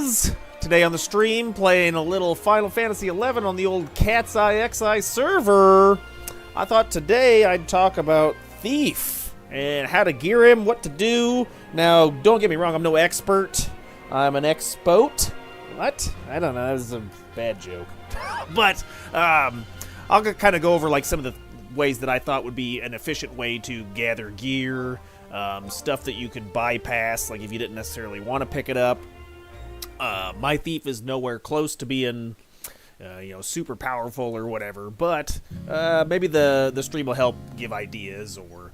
guys! Today on the stream, playing a little Final Fantasy XI on the old CatseyeXI server. I thought today I'd talk about Thief and how to gear him, what to do. Now, don't get me wrong, I'm no expert. I'm an expote. What? I don't know, that was a bad joke. But, I'll kind of go over like some of the ways that I thought would be an efficient way to gather gear, stuff that you could bypass, like if you didn't necessarily want to pick it up. My Thief is nowhere close to being, super powerful or whatever, but maybe the stream will help give ideas or,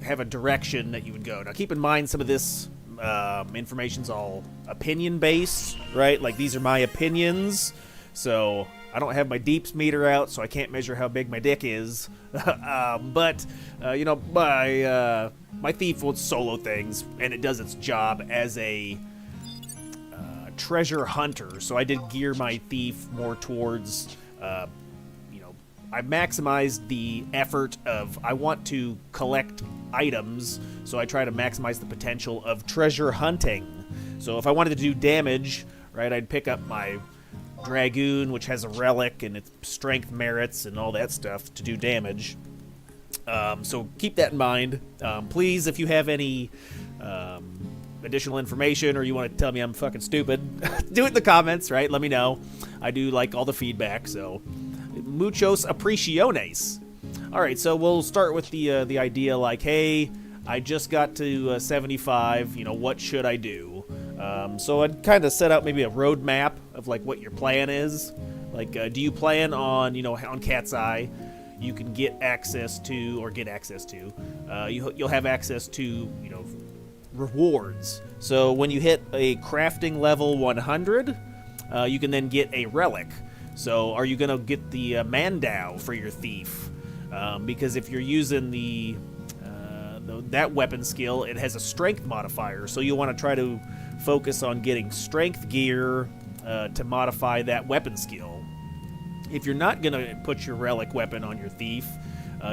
have a direction that you would go. Now, keep in mind some of this information's all opinion-based, right? Like, these are my opinions, so I don't have my deeps meter out, so I can't measure how big my dick is. But my Thief will solo things, and it does its job as a treasure hunter. So I did gear my Thief more towards, I maximized the effort of, I want to collect items, so I try to maximize the potential of treasure hunting. So if I wanted to do damage, right, I'd pick up my Dragoon, which has a relic and its strength merits and all that stuff to do damage. So keep that in mind. Please, if you have any additional information or you want to tell me I'm fucking stupid, do it in the comments, right? Let me know. I do like all the feedback, so muchos apreciaciones. All right, so we'll start with the idea like, hey, I just got to 75, what should I do? So I'd kind of set out maybe a roadmap of like what your plan is. Like, do you plan on, on Cat's Eye, you can get access to, you'll have access to, rewards. So when you hit a crafting level 100, you can then get a relic. So are you going to get the Mandau for your Thief? Because if you're using that weapon skill, it has a strength modifier. So you'll want to try to focus on getting strength gear to modify that weapon skill. If you're not going to put your relic weapon on your Thief,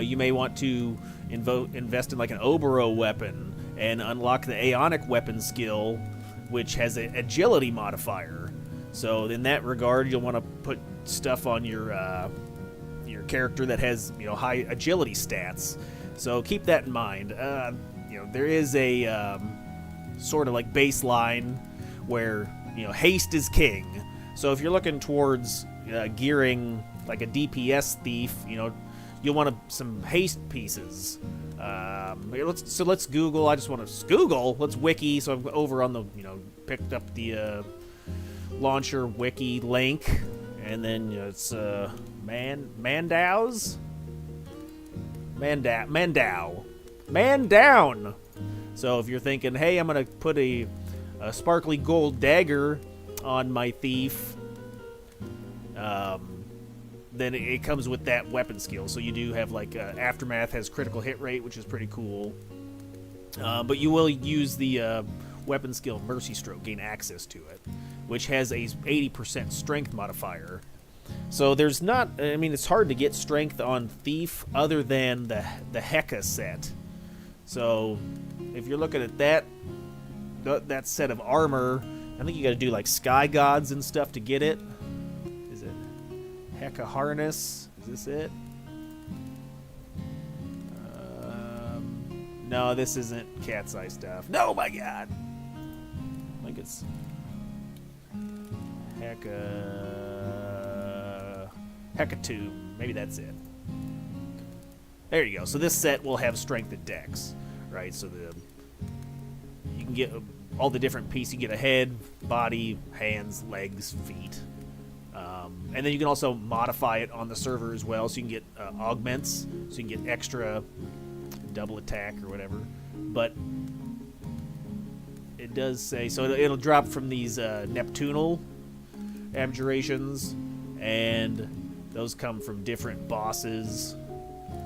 you may want to invest in like an Oboro weapon and unlock the Aeonic weapon skill, which has an agility modifier. So in that regard, you'll want to put stuff on your character that has high agility stats. So keep that in mind. There is a sort of like baseline where haste is king. So if you're looking towards gearing like a DPS Thief, you'll want some haste pieces. Let's Google. I just want to Google. Let's wiki. So I'm over on the picked up the launcher wiki link, and then it's Mandau. Man down. So if you're thinking, hey, I'm gonna put a sparkly gold dagger on my Thief, then it comes with that weapon skill. So you do have like Aftermath has critical hit rate, which is pretty cool. But you will use the weapon skill Mercy Stroke, gain access to it, which has a 80% strength modifier. So there's not, it's hard to get strength on Thief other than the Heka set. So if you're looking at that set of armor, I think you got to do like Sky Gods and stuff to get it. Is it Heka Harness? Is this it? No, this isn't Cat's Eye stuff. No, my God. I think it's Hecatomb. Maybe that's it. There you go. So this set will have strength and dex, right? So you can get all the different pieces. You get a head, body, hands, legs, feet. And then you can also modify it on the server as well. So you can get augments. So you can get extra double attack or whatever. But it does say, so it'll drop from these Neptunal abjurations, and those come from different bosses.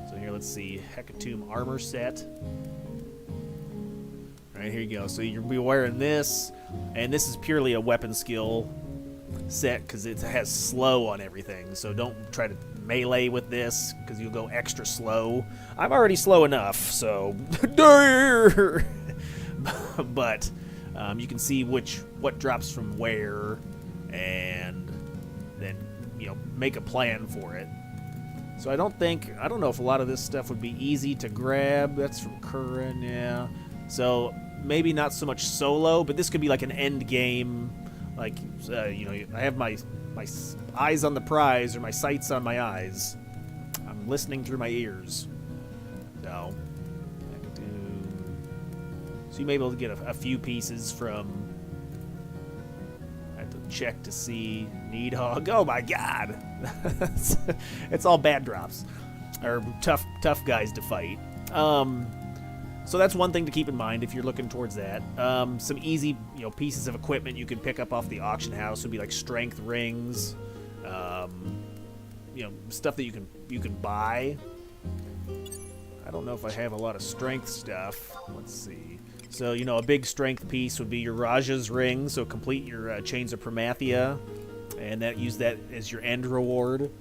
So here, let's see, Hecatomb armor set. Right, here you go. So you'll be wearing this, and this is purely a weapon skill set because it has slow on everything. So don't try to melee with this because you'll go extra slow. I'm already slow enough, so but You can see what drops from where, and then make a plan for it. So I don't know if a lot of this stuff would be easy to grab. That's from Curran, yeah. So maybe not so much solo, but this could be like an end game. Like I have my eyes on the prize, or my sights on my eyes. I'm listening through my ears. So you may be able to get a few pieces from. I have to check to see Needhog. Oh my God, it's all bad drops, or tough guys to fight. So that's one thing to keep in mind if you're looking towards that. Some easy pieces of equipment you can pick up off the auction house would be like strength rings, stuff that you can buy. I don't know if I have a lot of strength stuff. Let's see. So, a big strength piece would be your Raja's ring, so complete your Chains of Promathia, and use that as your end reward.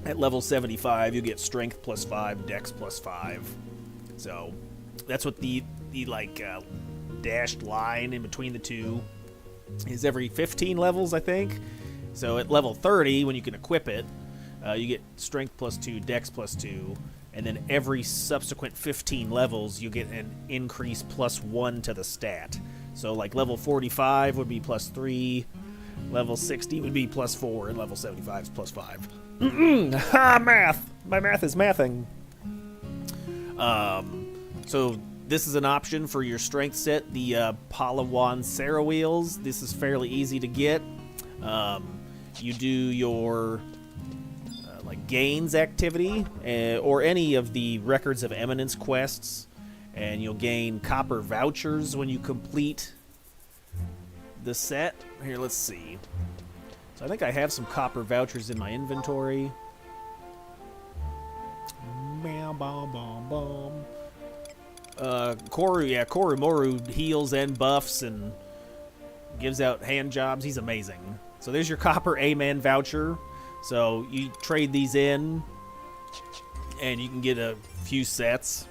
At level 75, you get strength +5, dex +5. So, that's what the dashed line in between the two is every 15 levels, I think. So, at level 30, when you can equip it, you get strength +2, dex +2, and then every subsequent 15 levels, you get an increase +1 to the stat. So, like, level 45 would be +3, level 60 would be +4, and level 75 is +5. Math! My math is mathing. So, this is an option for your strength set, the Palawan Sarah Wheels. This is fairly easy to get. You do your gains activity, or any of the Records of Eminence quests, and you'll gain copper vouchers when you complete the set. Here, let's see. So I think I have some copper vouchers in my inventory. Korumoru heals and buffs and gives out hand jobs. He's amazing. So there's your copper A-Man voucher. So you trade these in, and you can get a few sets.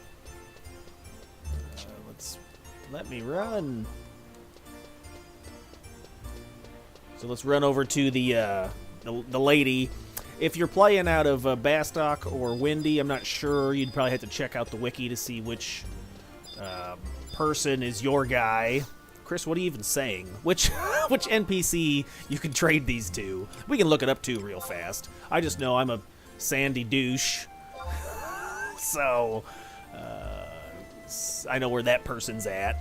Let me run. So let's run over to the lady. If you're playing out of Bastock or Windy, I'm not sure. You'd probably have to check out the wiki to see which person is your guy. Chris, what are you even saying? Which NPC you can trade these to? We can look it up too real fast. I just know I'm a sandy douche. So, I know where that person's at.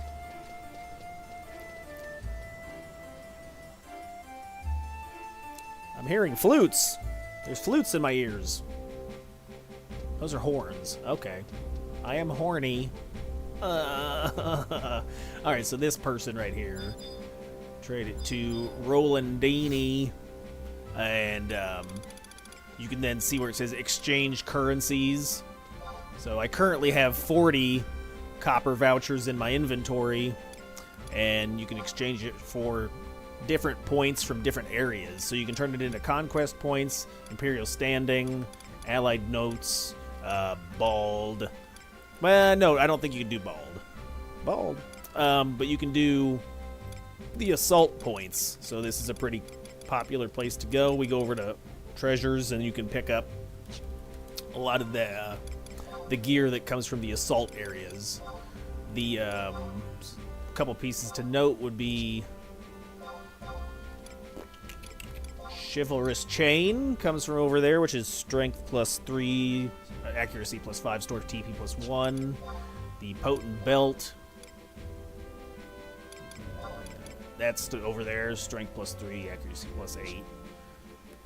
I'm hearing flutes. There's flutes in my ears. Those are horns. Okay. I am horny. Alright, so this person right here. Trade it to Rolandini. And you can then see where it says exchange currencies. So I currently have 40 copper vouchers in my inventory. And you can exchange it for different points from different areas. So you can turn it into conquest points, imperial standing, allied notes, bald. Well, no, I don't think you can do bald. But you can do the assault points. So this is a pretty popular place to go. We go over to treasures, and you can pick up a lot of the gear that comes from the assault areas. The couple pieces to note would be Chivalrous Chain comes from over there, which is strength +3, accuracy +5, storage TP +1. The Potent Belt, that's over there, strength +3, accuracy +8.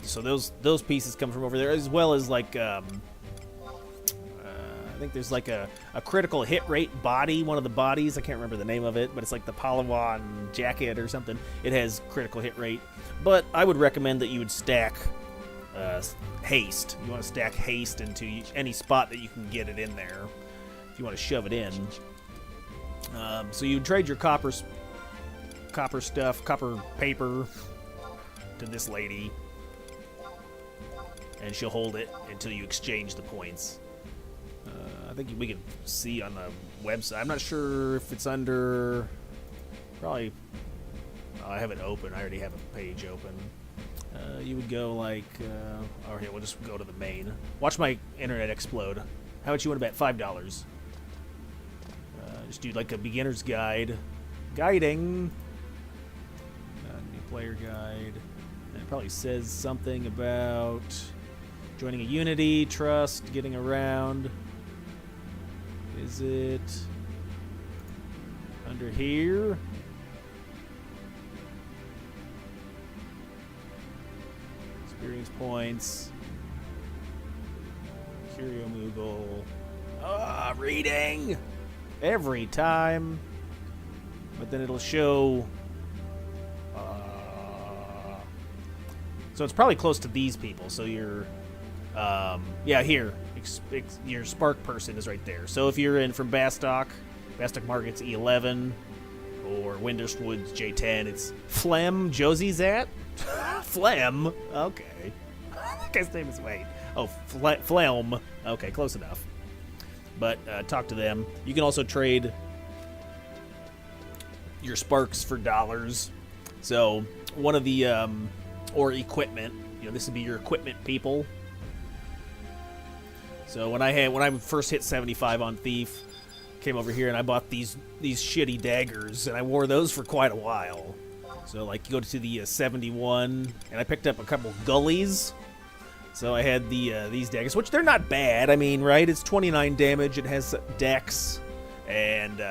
So those pieces come from over there, as well as like I think there's like a critical hit rate body, one of the bodies, I can't remember the name of it, but it's like the Palawan jacket or something. It has critical hit rate. But I would recommend that you would stack haste. You want to stack haste into any spot that you can get it in there, if you want to shove it in. So you trade your copper stuff, copper paper, to this lady, and she'll hold it until you exchange the points. I think we can see on the website. I'm not sure if it's under Probably... Oh, I have it open. I already have a page open. You would go like... oh, here, we'll just go to the main. Watch my internet explode. How much you want to bet? $5. Just do like a beginner's guide. Guiding. New player guide. And it probably says something about joining a Unity, trust, getting around. Is it under here? Experience points. Curio Moogle. Ah, reading! Every time. But then it'll show... so it's probably close to these people. So you're... yeah, here. Your Spark person is right there. So if you're in from Bastock Market's E11, or Winterwood's J10, it's Flem Josie's at? Flem? Okay. That guy's name is Wade. Oh, Flem. Okay, close enough. But talk to them. You can also trade your Sparks for dollars. So one of the, or equipment. You know, this would be your equipment people. So when I first hit 75 on Thief, came over here and I bought these shitty daggers, and I wore those for quite a while. So like you go to the 71, and I picked up a couple gullies. So I had these daggers, which they're not bad. I mean, right? It's 29 damage. It has dex, and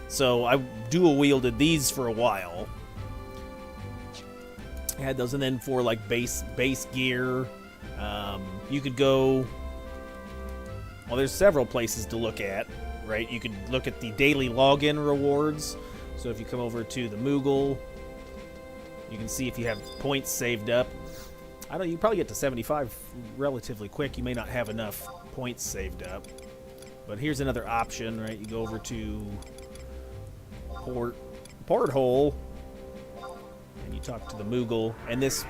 so I dual wielded these for a while. I had those, and then for like base gear, you could go. Well, there's several places to look at, right? You could look at the daily login rewards. So if you come over to the Moogle, you can see if you have points saved up. I don't. You probably get to 75 relatively quick. You may not have enough points saved up. But here's another option, right? You go over to Porthole, and you talk to the Moogle, and this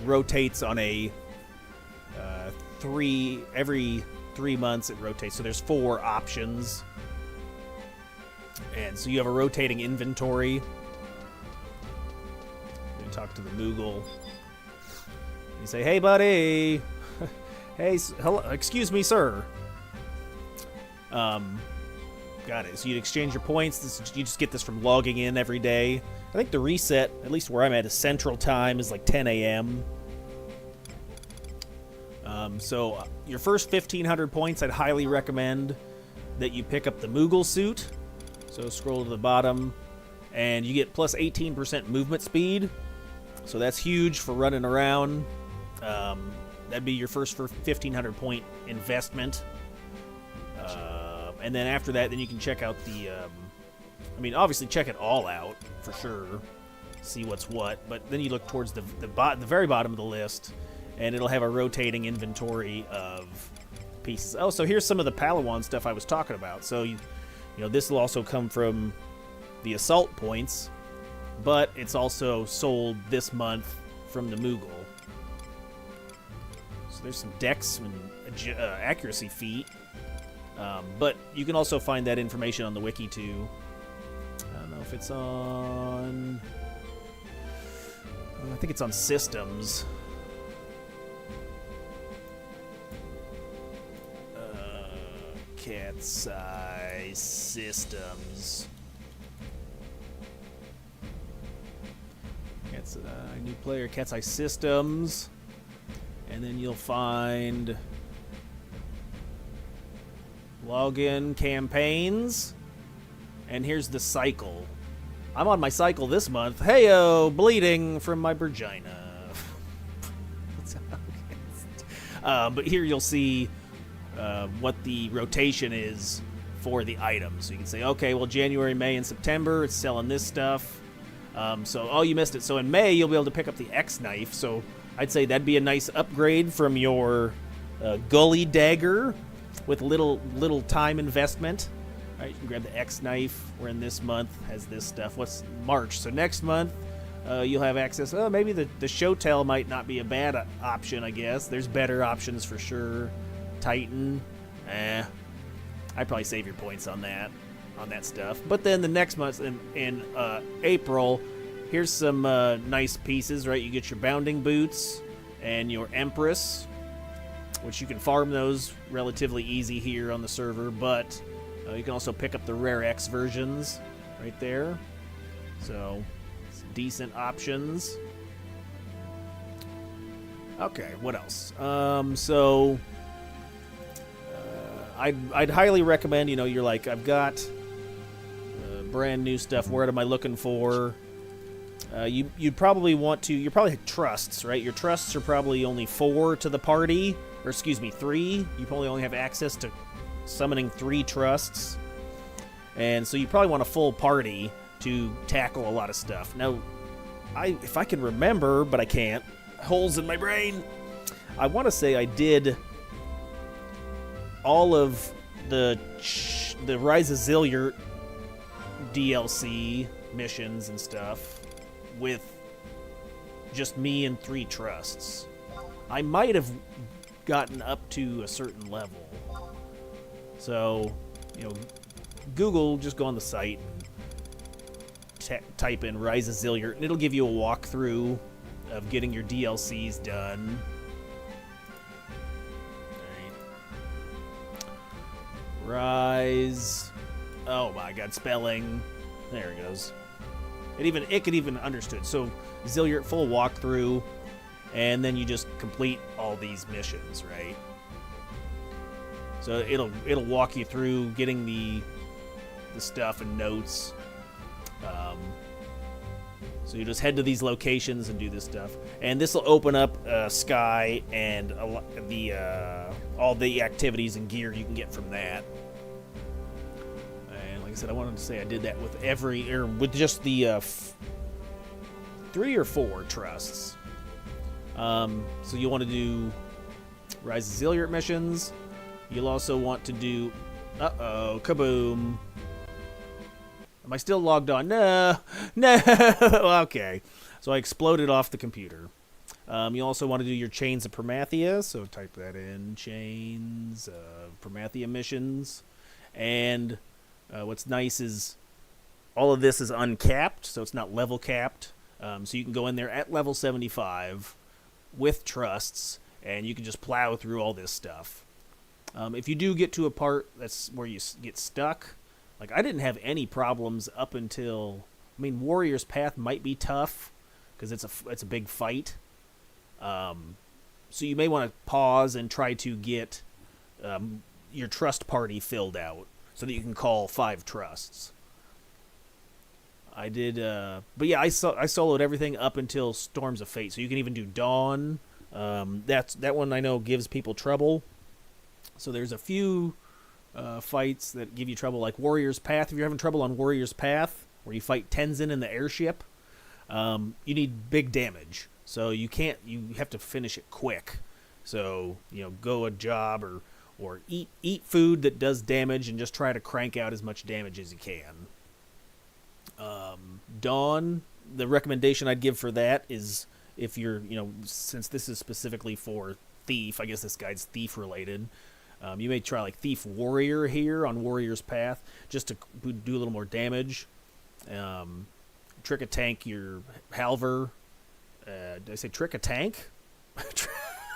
rotates on a every 3 months it rotates. So there's 4 options, and so you have a rotating inventory. You talk to the Moogle. You say, "Hey, buddy. Hey, hello. Excuse me, sir." Got it. So you'd exchange your points. You just get this from logging in every day. I think the reset, at least where I'm at, is Central Time, is like 10 a.m. So your first 1,500 points, I'd highly recommend that you pick up the Moogle suit. So scroll to the bottom, and you get plus 18% movement speed. So that's huge for running around. That'd be your first 1,500 point investment. And then after that, then you can check out the... I mean, obviously check it all out, for sure. See what's what. But then you look towards the very bottom of the list, and it'll have a rotating inventory of pieces. Oh, so here's some of the Palawan stuff I was talking about. So, you know, this will also come from the Assault points, but it's also sold this month from the Moogle. So there's some dex and accuracy feat. But you can also find that information on the wiki too. I don't know if it's on... I think it's on systems. CatseyeXI systems. New player, CatseyeXI systems. And then you'll find... login campaigns, and here's the cycle. I'm on my cycle this month. Heyo, bleeding from my vagina. But here you'll see what the rotation is for the items. So you can say, okay, well, January, May, and September, it's selling this stuff. So, oh, you missed it. So in May, you'll be able to pick up the X knife. So I'd say that'd be a nice upgrade from your Gully dagger with little time investment. All right, you can grab the X knife. We're in this month, has this stuff. What's March? So next month, you'll have access. Oh, maybe the Showtell might not be a bad option, I guess. There's better options for sure. Titan. I'd probably save your points on that. on that stuff. But then the next month in April, here's some nice pieces, right? You get your bounding boots and your Empress, which you can farm those relatively easy here on the server, but you can also pick up the Rare X versions right there. So, decent options. Okay, what else? I'd highly recommend, you're like, I've got brand new stuff. What am I looking for? You'd probably want to, you probably have trusts, right? Your trusts are probably only 4 to the party, or excuse me, 3. You probably only have access to summoning 3 trusts. And so you probably want a full party to tackle a lot of stuff. Now, if I can remember, but I can't, holes in my brain, I want to say I did all of the Rise of Zilliart DLC missions and stuff with just me and 3 trusts. I might have gotten up to a certain level. So, Google, just go on the site, type in Rise of Zilliart, and it'll give you a walkthrough of getting your DLCs done. Rise. Oh my god, spelling. There it goes. It could even understood. So Zilliart full walkthrough, and then you just complete all these missions, right? So it'll walk you through getting the stuff and notes. So you just head to these locations and do this stuff, and this will open up Sky and all the activities and gear you can get from that. And like I said, I wanted to say I did that with with just the 3 or 4 trusts. So you want to do Rise of Zilliart missions. You'll also want to do kaboom. Am I still logged on? No. Okay. So I exploded off the computer. You also want to do your Chains of Promathia, so type that in, Chains of Promathia missions. And what's nice is all of this is uncapped, so it's not level capped. So you can go in there at level 75 with trusts, and you can just plow through all this stuff. If you do get to a part that's where you get stuck, like, I didn't have any problems up until... I mean, Warrior's Path might be tough, because it's a big fight. So you may want to pause and try to get your trust party filled out, so that you can call 5 trusts. I did... but yeah, I soloed everything up until Storms of Fate, so you can even do Dawn. That one I know gives people trouble. So there's a few... fights that give you trouble, like Warrior's Path. If you're having trouble on Warrior's Path, where you fight Tenzin in the airship, you need big damage. So you have to finish it quick. So, go a job or eat food that does damage and just try to crank out as much damage as you can. Dawn, the recommendation I'd give for that is, if you're, since this is specifically for Thief, I guess this guide's Thief related, you may try like Thief Warrior here on Warrior's Path, just to do a little more damage. Trick a tank your Halver. Did I say trick a tank?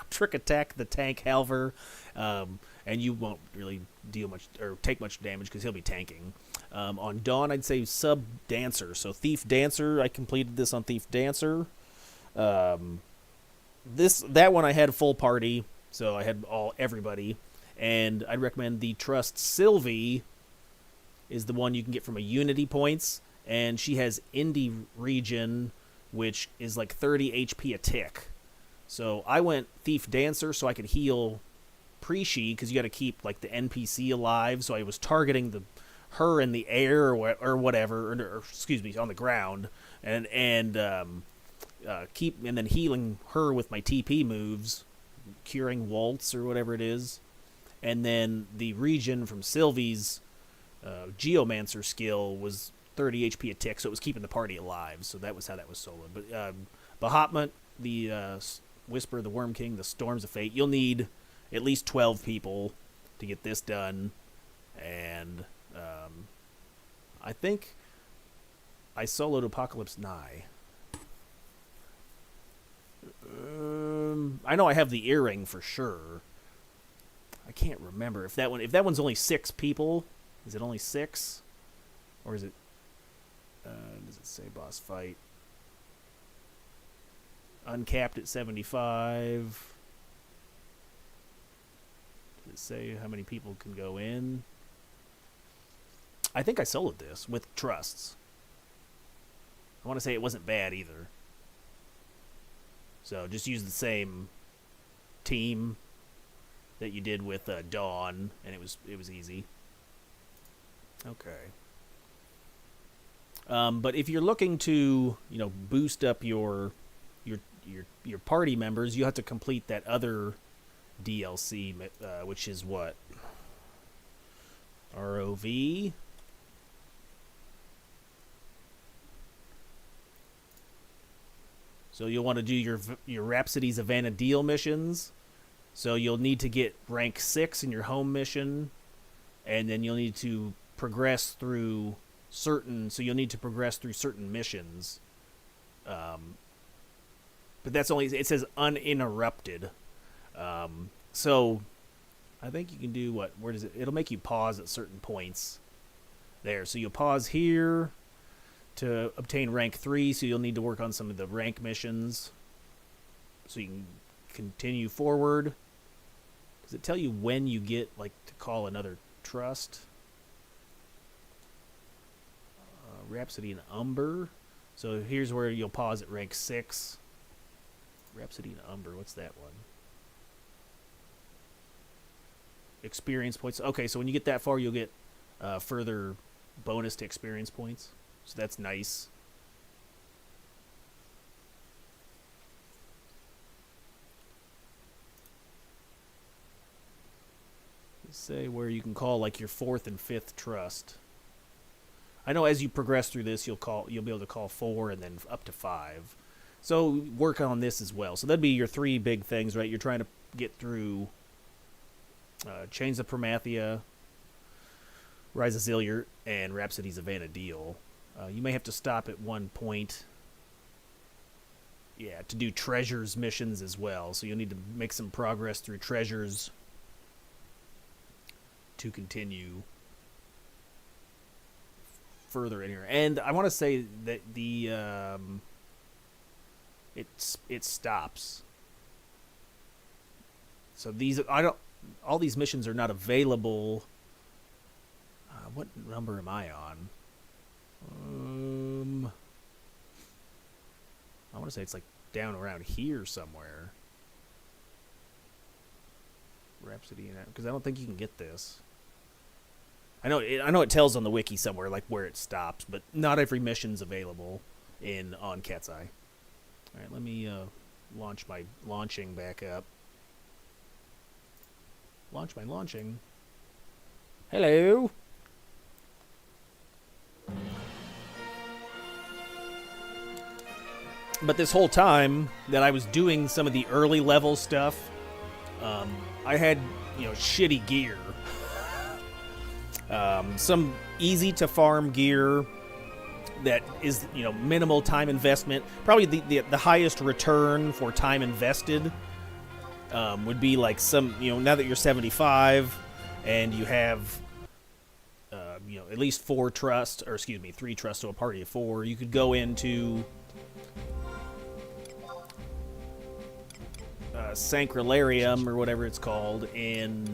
Trick attack the tank Halver, and you won't really deal much or take much damage because he'll be tanking. On Dawn, I'd say sub Dancer. So Thief Dancer, I completed this on Thief Dancer. That one I had full party, so I had everybody. And I'd recommend the Trust Sylvie is the one you can get from a Unity points. And she has Indie Region, which is like 30 HP a tick. So I went Thief Dancer so I could heal Preshi, because you got to keep like the NPC alive. So I was targeting her in the air or whatever, or excuse me, on the ground, and then healing her with my TP moves, curing Waltz or whatever it is. And then the region from Sylvie's Geomancer skill was 30 HP a tick, so it was keeping the party alive. So that was how that was soloed. But Bahamut, the Whisper of the Worm King, the Storms of Fate, you'll need at least 12 people to get this done. And I think I soloed Apocalypse Nigh. I know I have the earring for sure. I can't remember if that one's only 6 people. Is it only 6, or is it? Does it say boss fight? Uncapped at 75. Does it say how many people can go in? I think I soloed this with trusts. I want to say it wasn't bad either. So just use the same team that you did with Dawn, and it was easy. Okay. But if you're looking to, boost up your party members, you have to complete that other DLC, which is what? ROV. So you'll want to do your Rhapsody's of Vana'diel missions. So you'll need to get rank 6 in your home mission, and then you'll need to progress through certain missions. But that's only, it says uninterrupted. So I think you can do where does it? It'll make you pause at certain points there. So you'll pause here to obtain rank 3, so you'll need to work on some of the rank missions so you can continue forward. Does it tell you when you get to call another trust? Rhapsody and Umber. So here's where you'll pause at rank 6. Rhapsody and Umber, what's that one? Experience points. Okay, so when you get that far, you'll get further bonus to experience points. So that's nice. Let's say where you can call your 4th and 5th trust. I know as you progress through this, you'll be able to call 4 and then up to 5. So work on this as well. So that'd be your 3 big things, right? You're trying to get through Chains of Promathia, Rise of Zilliart, and Rhapsodies of Vana'diel. You may have to stop at one point, to do treasures missions as well. So you'll need to make some progress through treasures to continue further in here. And I want to say that the it stops. So all these missions are not available. What number am I on? I want to say it's down around here somewhere. Rhapsody, because I don't think you can get this. I know it tells on the wiki somewhere where it stops, but not every mission's available on CatseyeXI. All right, let me launch my launching back up. Launch my launching. Hello. But this whole time that I was doing some of the early level stuff, I had shitty gear. Some easy to farm gear that is minimal time investment. Probably the highest return for time invested would be some now that you're 75 and you have at least 3 trusts to a party of 4. You could go into Sancralarium or whatever it's called in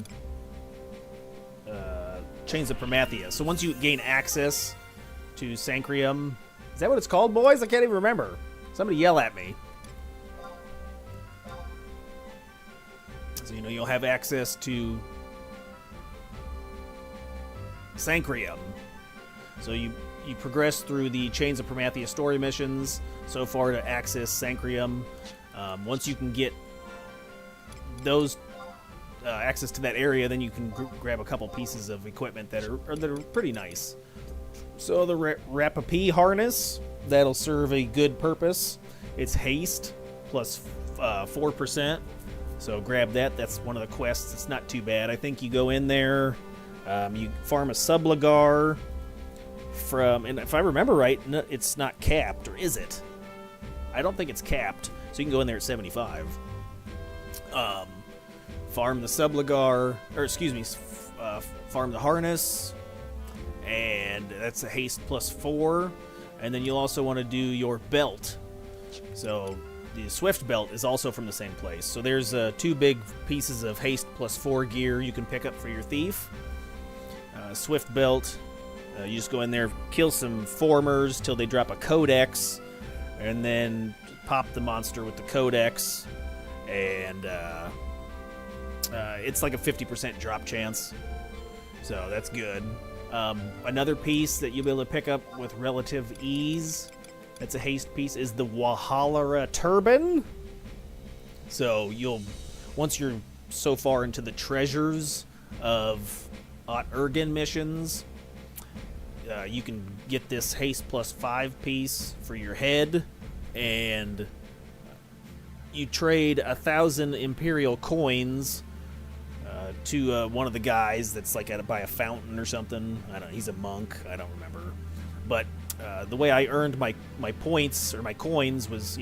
Chains of Promathia. So once you gain access to Sancrium, is that what it's called, boys? I can't even remember. Somebody yell at me. So you'll have access to Sancrium. So you progress through the Chains of Promathia story missions so far to access Sancrium. Once you can get those access to that area, then you can grab a couple pieces of equipment that are pretty nice. So the Rapapi harness, that'll serve a good purpose. It's haste plus 4%. So grab that. That's one of the quests. It's not too bad. I think you go in there, you farm a Sublagar from, and if I remember right, no, it's not capped, or is it? I don't think it's capped, so you can go in there at 75. Farm the Subligar, or excuse me, farm the Harness, and that's a haste +4. And then you'll also want to do your belt. So the Swift belt is also from the same place. So there's 2 big pieces of haste +4 gear you can pick up for your thief. Swift belt, you just go in there, kill some formers till they drop a codex, and then pop the monster with the codex, and it's like a 50% drop chance. So that's good. Another piece that you'll be able to pick up with relative ease, that's a haste piece, is the Wahalara Turban. So once you're so far into the treasures of Ergen missions, you can get this haste +5 piece for your head, and you trade 1,000 Imperial coins to one of the guys that's like by a fountain or something. I don't know, he's a monk, I don't remember. But the way I earned my points or my coins was,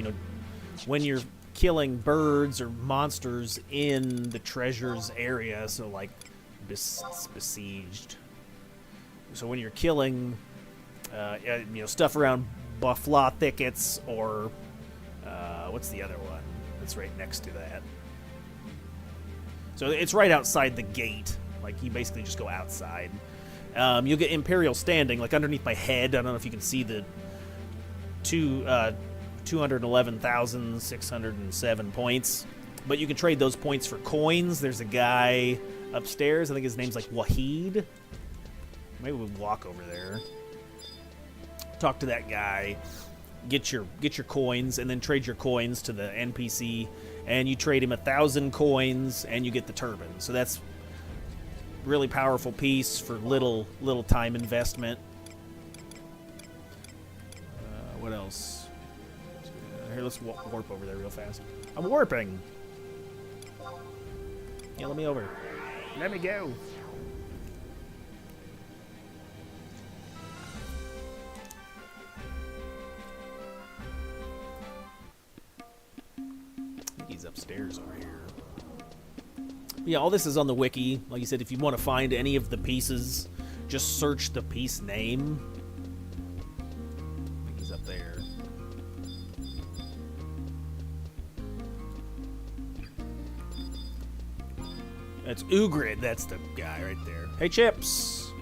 when you're killing birds or monsters in the treasures area, so like besieged. So when you're killing stuff around Buffla thickets, or what's the other one that's right next to that? So it's right outside the gate. Like, you basically just go outside. You'll get Imperial Standing, like underneath my head. I don't know if you can see the 211,607 points. But you can trade those points for coins. There's a guy upstairs. I think his name's like Wahid. Maybe we'll walk over there. Talk to that guy. Get your coins, and then trade your coins to the NPC. And you trade him 1,000 coins, and you get the turban. So that's really powerful piece for little time investment. What else? Here, let's warp over there real fast. I'm warping. Yeah, let me over. Let me go. He's upstairs over here. Yeah, all this is on the wiki. Like you said, if you want to find any of the pieces, just search the piece name. I think he's up there. That's Ugrid. That's the guy right there. Hey, Chips.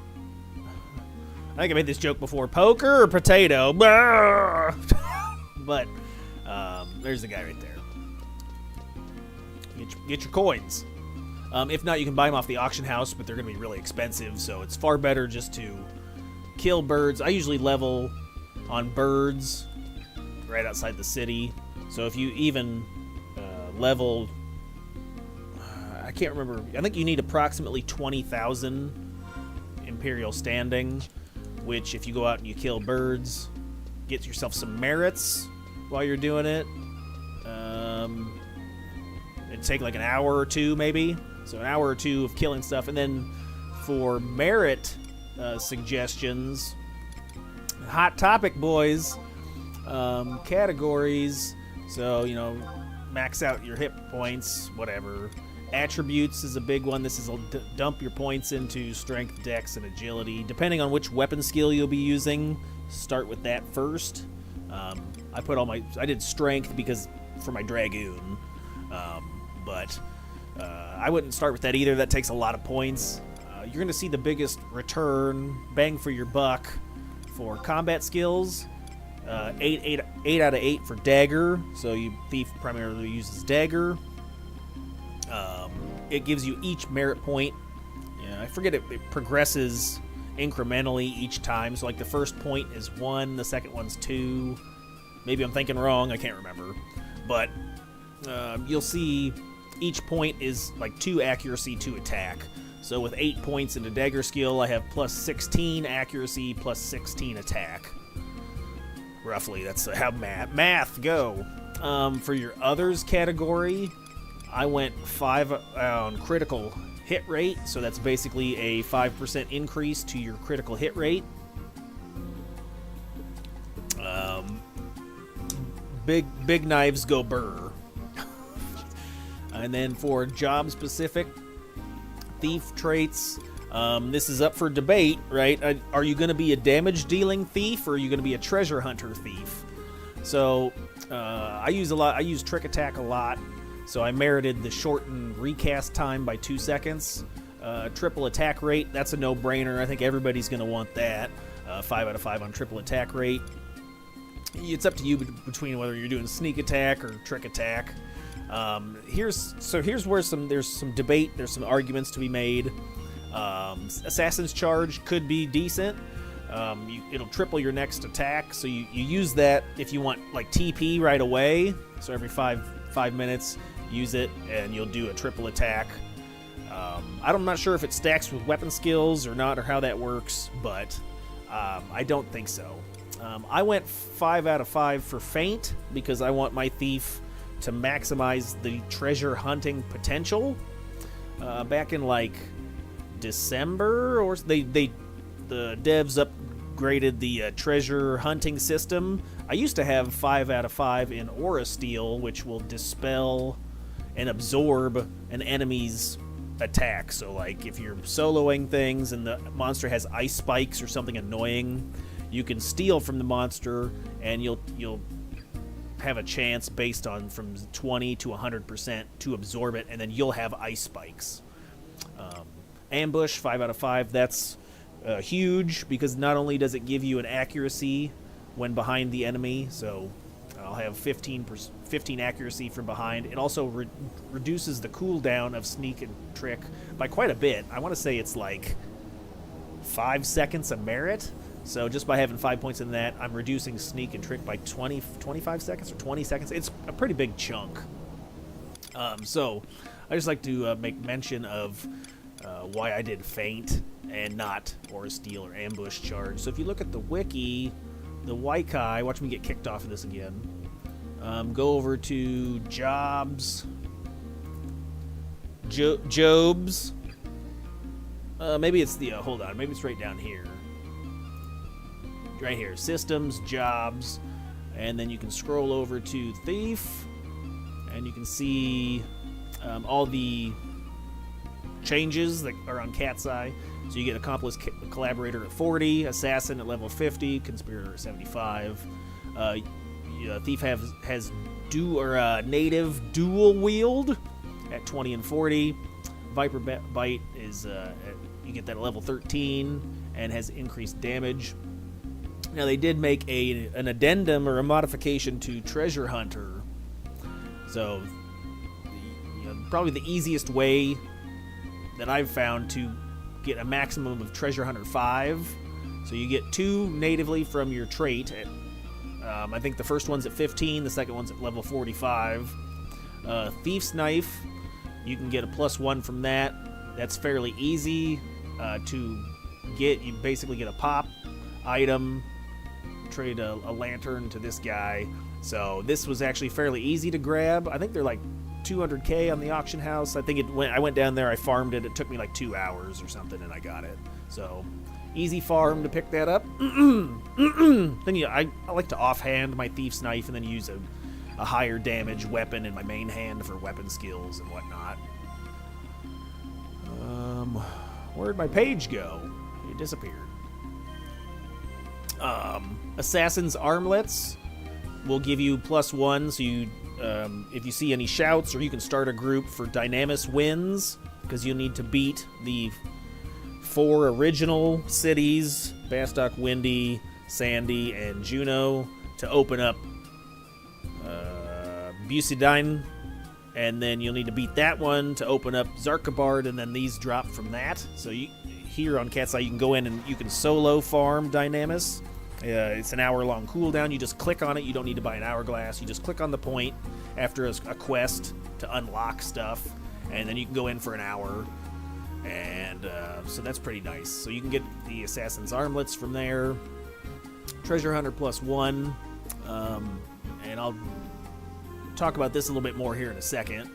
I think I made this joke before. Poker or potato? But there's the guy right there. Get your coins. If not, you can buy them off the auction house, but they're going to be really expensive, so it's far better just to kill birds. I usually level on birds right outside the city. So if you even level... I can't remember. I think you need approximately 20,000 Imperial Standing, which if you go out and you kill birds, get yourself some merits while you're doing it. It'd take like an hour or two, maybe. So an hour or two of killing stuff. And then for merit suggestions, hot topic, boys, categories. So, max out your hit points, whatever. Attributes is a big one. This is dump your points into strength, dex, and agility. Depending on which weapon skill you'll be using, start with that first. I did strength because for my dragoon. But I wouldn't start with that either. That takes a lot of points. You're going to see the biggest return, bang for your buck, for combat skills. 8 out of 8 for dagger. So thief primarily uses dagger. It gives you each merit point. Yeah, I forget it progresses incrementally each time. So like the first point is 1, the second one's 2. Maybe I'm thinking wrong. I can't remember. But you'll see each point is like 2 accuracy, 2 attack. So with 8 points in the dagger skill, I have plus 16 accuracy, plus 16 attack. Roughly, that's how math go. For your others category, I went 5 on critical hit rate. So that's basically a 5% increase to your critical hit rate. big knives go burr. And then for job-specific thief traits, this is up for debate, right? Are you going to be a damage-dealing thief, or are you going to be a treasure hunter thief? So I use trick attack a lot, so I merited the shortened recast time by 2 seconds. Triple attack rate, that's a no-brainer. I think everybody's going to want that. 5 out of 5 on triple attack rate. It's up to you between whether you're doing sneak attack or trick attack. Here's where there's some debate. There's some arguments to be made. Assassin's Charge could be decent. It'll triple your next attack, so you use that if you want like TP right away. So every five minutes, use it, and you'll do a triple attack. I'm not sure if it stacks with weapon skills or not, or how that works, but I don't think so. I went 5 out of 5 for Feint because I want my thief to maximize the treasure hunting potential. Back in like December, or the devs upgraded the treasure hunting system. I used to have 5 out of 5 in Aura Steel, which will dispel and absorb an enemy's attack. So like if you're soloing things and the monster has ice spikes or something annoying, you can steal from the monster and you'll have a chance based on from 20 to 100% to absorb it, and then you'll have ice spikes. Ambush, 5 out of 5. That's huge because not only does it give you an accuracy when behind the enemy, so I'll have 15 accuracy from behind. It also reduces the cooldown of sneak and trick by quite a bit. I want to say it's like 5 seconds of merit. So just by having 5 points in that, I'm reducing sneak and trick by 25 seconds or 20 seconds. It's a pretty big chunk. So I just like to make mention of why I did Feint and not Aura Steel or Ambush Charge. So if you look at the wiki, the Waikai, watch me get kicked off of this again. Go over to Jobs. Jobs. Maybe it's the, hold on, maybe it's right down here. Right here, Systems, Jobs, and then you can scroll over to Thief, and you can see all the changes that are on CatseyeXI. So you get Accomplice Collaborator at 40, Assassin at level 50, Conspirator at 75. Thief has native dual wield at 20 and 40. Viper Bite is you get that at level 13 and has increased damage. Now they did make an addendum or a modification to Treasure Hunter. So probably the easiest way that I've found to get a maximum of Treasure Hunter 5. So you get 2 natively from your trait. I think the first one's at 15, the second one's at level 45. Thief's Knife, you can get a +1 from that. That's fairly easy to get. You basically get a pop item, trade a lantern to this guy. So this was actually fairly easy to grab. I think they're like 200k on the auction house. I went down there, I farmed it. It took me like 2 hours or something, and I got it. So easy farm to pick that up. Then I like to offhand my Thief's Knife and then use a higher damage weapon in my main hand for weapon skills and whatnot. Where'd my page go? It disappeared. Assassin's Armlets will give you +1, so you if you see any shouts, or you can start a group for Dynamis wins, because you'll need to beat the 4 original cities, Bastock, Windy, Sandy, and Juno, to open up Bucidine, and then you'll need to beat that one to open up Zarkabard, and then these drop from that. So here on CatseyeXI, you can go in and you can solo farm Dynamis. It's an hour-long cooldown. You just click on it. You don't need to buy an hourglass. You just click on the point after a quest to unlock stuff, and then you can go in for an hour. And so that's pretty nice. So you can get the Assassin's Armlets from there. Treasure Hunter +1. And I'll talk about this a little bit more here in a second.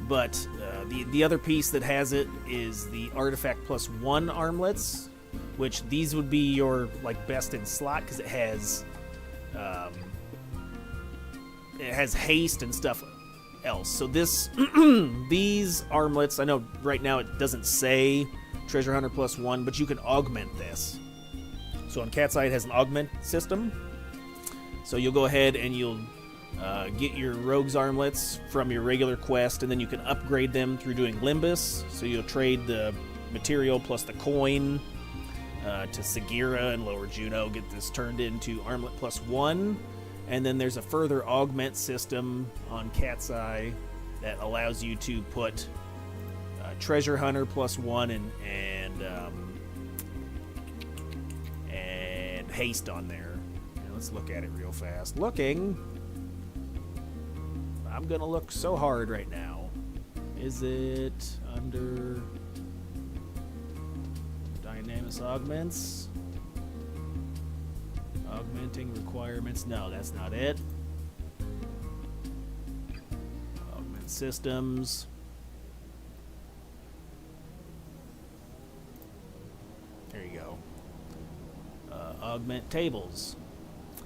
But the other piece that has it is the Artifact +1 Armlets, which these would be your best in slot, because it has it has haste and stuff else. So this these armlets, I know right now it doesn't say Treasure Hunter +1, but you can augment this. So on CatseyeXI it has an augment system. So you'll go ahead and you'll get your rogue's armlets from your regular quest, and then you can upgrade them through doing Limbus. So you'll trade the material plus the coin to Sagira and Lower Juno, get this turned into armlet +1. And then there's a further augment system on CatseyeXI that allows you to put Treasure Hunter +1 and haste on there. Let's look at it real fast. Looking. I'm gonna look so hard right now. Is it under Dynamis Augments? Augmenting requirements? No, that's not it. Augment systems. There you go. Augment tables.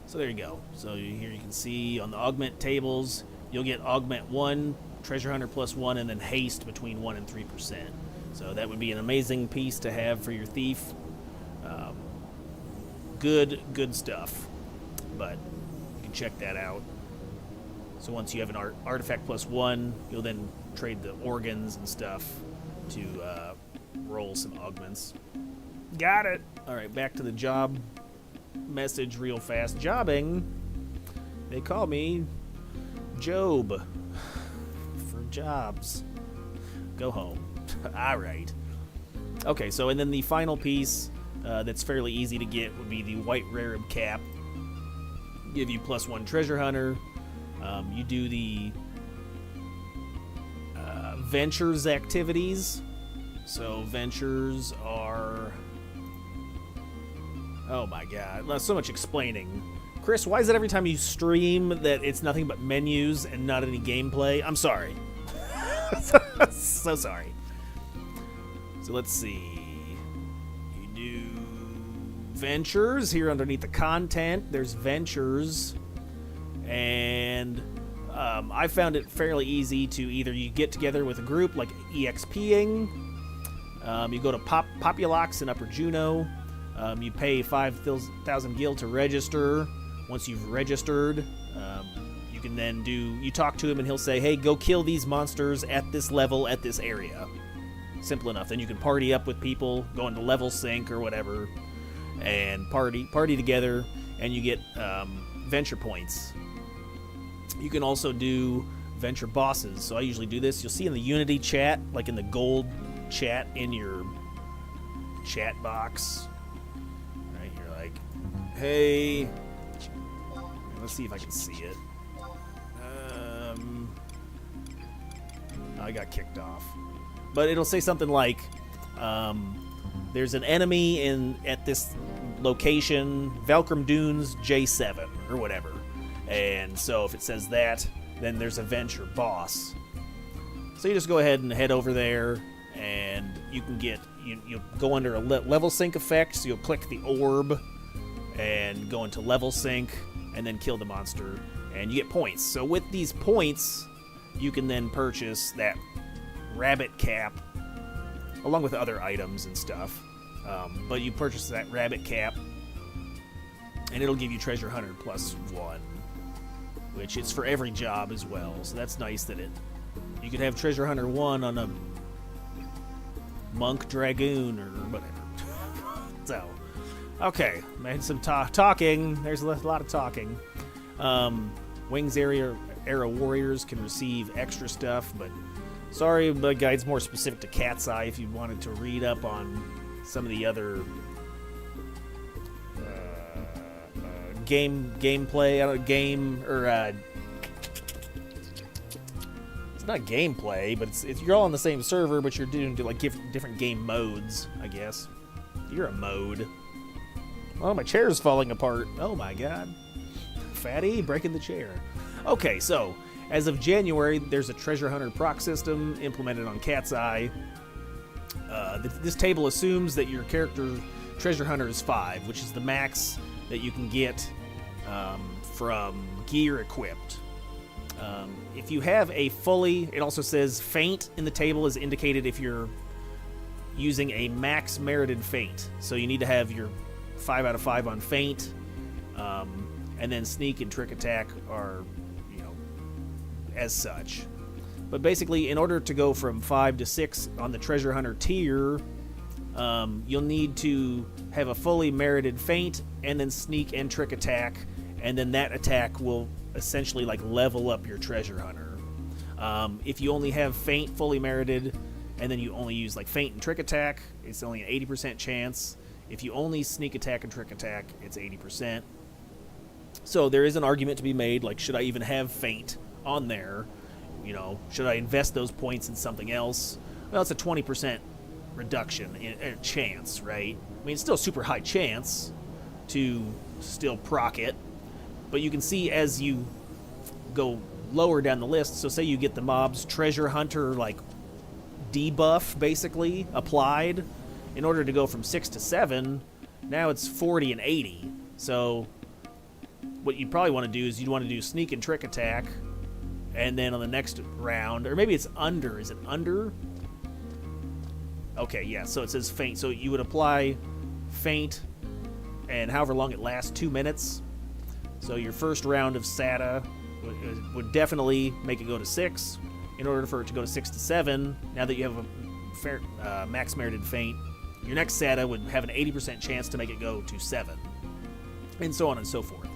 So there you go. So here you can see on the augment tables, you'll get augment 1, Treasure Hunter +1, and then haste between 1 and 3%. So that would be an amazing piece to have for your thief. Good stuff. But you can check that out. So once you have an artifact +1, you'll then trade the organs and stuff to roll some augments. Got it. All right, back to the job message real fast. Jobbing. They call me Job for jobs. Go home. All right. Okay, so and then the final piece that's fairly easy to get would be the White Rarib Cap. Give you +1 Treasure Hunter. You do the Ventures activities. So Ventures are... Oh my god, so much explaining. Chris, why is it every time you stream that it's nothing but menus and not any gameplay? I'm sorry. So sorry. So let's see. You do Ventures here underneath the content. There's Ventures. And I found it fairly easy to either you get together with a group like EXPing. You go to Populax in Upper Juno. You pay 5,000 gil to register. Once you've registered, you can then you talk to him and he'll say, hey, go kill these monsters at this level, at this area. Simple enough. Then you can party up with people, go into level sync or whatever, and party together, and you get venture points. You can also do venture bosses. So I usually do this. You'll see in the Unity chat, like in the gold chat in your chat box. Right, you're like, hey, let's see if I can see it. I got kicked off. But it'll say something like, there's an enemy at this location, Valkyrum Dunes J7, or whatever. And so if it says that, then there's a venture boss. So you just go ahead and head over there, and you can get, you'll go under a level sync effect, so you'll click the orb, and go into level sync, and then kill the monster, and you get points. So with these points, you can then purchase that rabbit cap, along with other items and stuff. But you purchase that rabbit cap, and it'll give you Treasure Hunter +1, which is for every job as well. So that's nice that you could have Treasure Hunter 1 on a Monk Dragoon or whatever. So, okay, made some talking. There's a lot of talking. Wings Era Warriors can receive extra stuff, but sorry, the guide's more specific to CatseyeXI if you wanted to read up on some of the other gameplay. It's not gameplay, but it's you're all on the same server, but you're doing like different game modes, I guess. You're a mode. Oh, my chair's falling apart. Oh my god. Fatty, breaking the chair. Okay, so as of January, there's a Treasure Hunter proc system implemented on CatseyeXI. This table assumes that your character Treasure Hunter is 5, which is the max that you can get from gear equipped. If you have a fully, it also says feint in the table is indicated if you're using a max merited feint. So you need to have your 5 out of 5 on feint, and then sneak and trick attack are, as such. But basically, in order to go from 5 to 6 on the treasure hunter tier, you'll need to have a fully merited feint and then sneak and trick attack, and then that attack will essentially level up your treasure hunter. If you only have feint fully merited and then you only use feint and trick attack, it's only an 80% chance. If you only sneak attack and trick attack, it's 80%. So there is an argument to be made, should I even have feint on there? Should I invest those points in something else? Well, it's a 20% reduction in chance, right? I mean, it's still a super high chance to still proc it, but you can see as you go lower down the list, so say you get the mob's treasure hunter debuff basically applied, in order to go from 6 to 7, now it's 40 and 80. So what you probably want to do is you'd want to do sneak and trick attack, and then on the next round, or maybe it's under. Is it under? Okay, yeah, so it says feint. So you would apply feint, and however long it lasts, 2 minutes. So your first round of SATA would definitely make it go to 6. In order for it to go to 6 to 7, now that you have a fair, max merited feint, your next SATA would have an 80% chance to make it go to 7. And so on and so forth.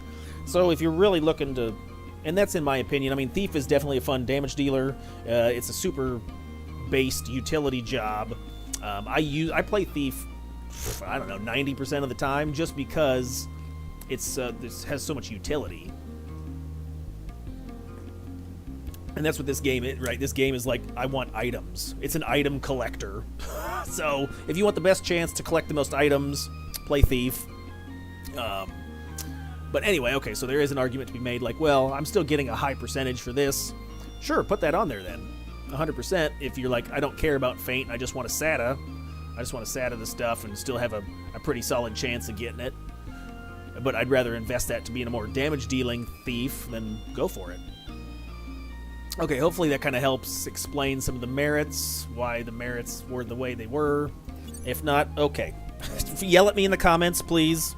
So if you're really looking to... And that's in my opinion. I mean, Thief is definitely a fun damage dealer. It's a super based utility job. I play Thief, I don't know, 90% of the time, just because this has so much utility. And that's what this game is, right? This game is I want items. It's an item collector. So if you want the best chance to collect the most items, play Thief. But anyway, okay, so there is an argument to be made, well, I'm still getting a high percentage for this. Sure, put that on there then. 100% if you're I don't care about feint, I just want a SATA. I just want to SATA the stuff and still have a pretty solid chance of getting it. But I'd rather invest that to be in a more damage-dealing Thief than go for it. Okay, hopefully that kind of helps explain some of the merits, why the merits were the way they were. If not, okay. Yell at me in the comments, please.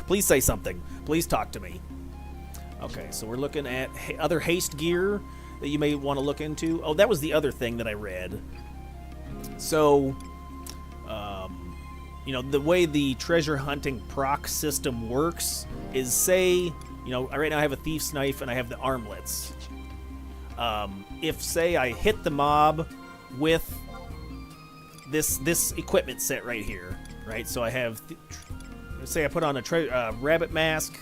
Please say something. Please talk to me. Okay, so we're looking at other haste gear that you may want to look into. Oh, that was the other thing that I read. So, the way the treasure hunting proc system works is, say, right now I have a thief's knife and I have the armlets. If, say, I hit the mob with this equipment set right here, right? So I have, say I put on a rabbit mask,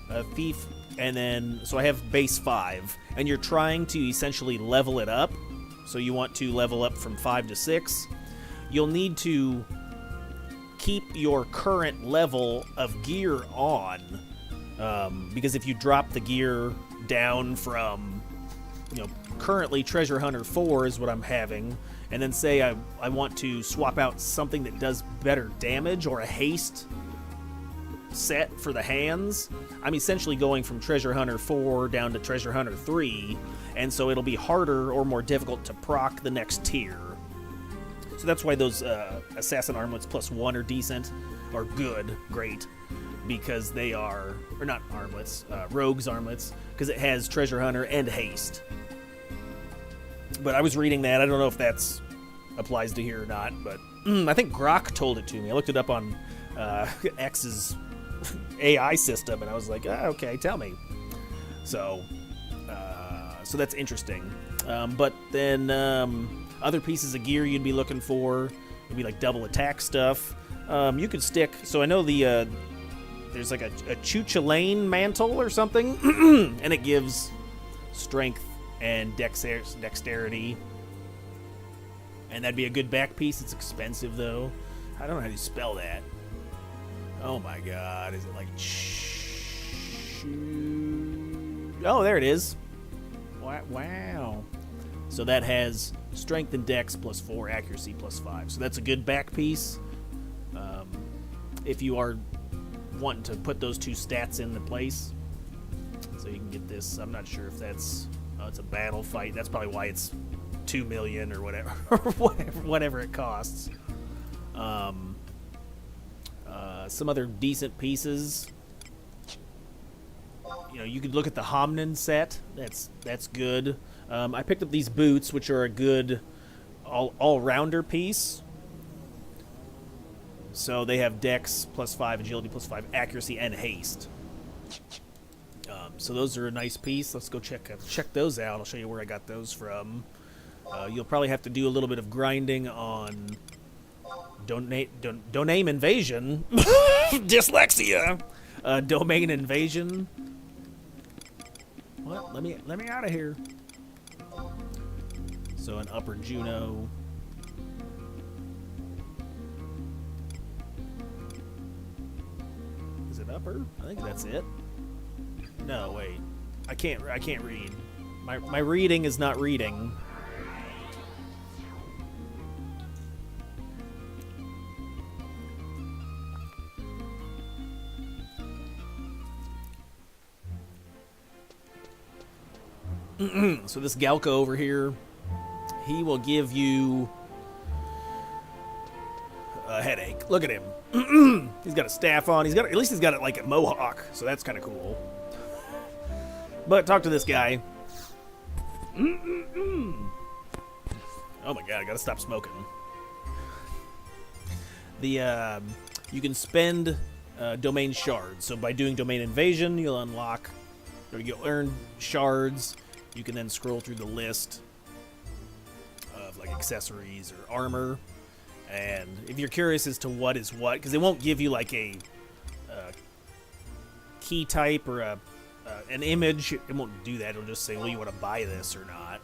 a thief, and then, so I have base 5, and you're trying to essentially level it up. So you want to level up from 5 to 6. You'll need to keep your current level of gear on, because if you drop the gear down from, currently Treasure Hunter 4 is what I'm having, and then say I want to swap out something that does better damage or a haste set for the hands, I'm essentially going from Treasure Hunter 4 down to Treasure Hunter 3, and so it'll be harder or more difficult to proc the next tier. So that's why those Assassin Armlets +1 are decent, or good, great, because they are, or not armlets, Rogue's Armlets, because it has Treasure Hunter and haste. But I was reading that, I don't know if that's applies to here or not, but I think Grok told it to me. I looked it up on X's AI system, and I was like, okay, tell me. So that's interesting. But then other pieces of gear you'd be looking for would be double attack stuff. You could stick. So I know there's a Chuchulain mantle or something, and it gives strength and dexterity. And that'd be a good back piece. It's expensive though. I don't know how you spell that. Oh my god, is it Oh, there it is. Wow. So that has strength and dex +4, accuracy +5. So that's a good back piece. If you are wanting to put those two stats into place. So you can get this. I'm not sure if that's it's a battle fight. That's probably why it's 2 million or whatever, whatever it costs. Some other decent pieces. You know, you could look at the Homnin set. That's good. I picked up these boots, which are a good all-rounder piece. So they have Dex +5, Agility +5, Accuracy, and Haste. So those are a nice piece. Let's go check those out. I'll show you where I got those from. You'll probably have to do a little bit of grinding on domain invasion. Dyslexia. Domain invasion. What? Let me out of here. So an upper Juno. Is it upper? I think that's it. No, wait. I can't read. My reading is not reading. So this Galco over here, he will give you a headache. Look at him. He's got a staff on. At least he's got it like a mohawk, so that's kind of cool. But talk to this guy. Oh my god, I gotta stop smoking. You can spend domain shards. So by doing domain invasion, you'll unlock, or you'll earn shards. You can then scroll through the list of like accessories or armor. And if you're curious as to what is what, because it won't give you like a key type or an image, it won't do that. It'll just say, well, you want to buy this or not?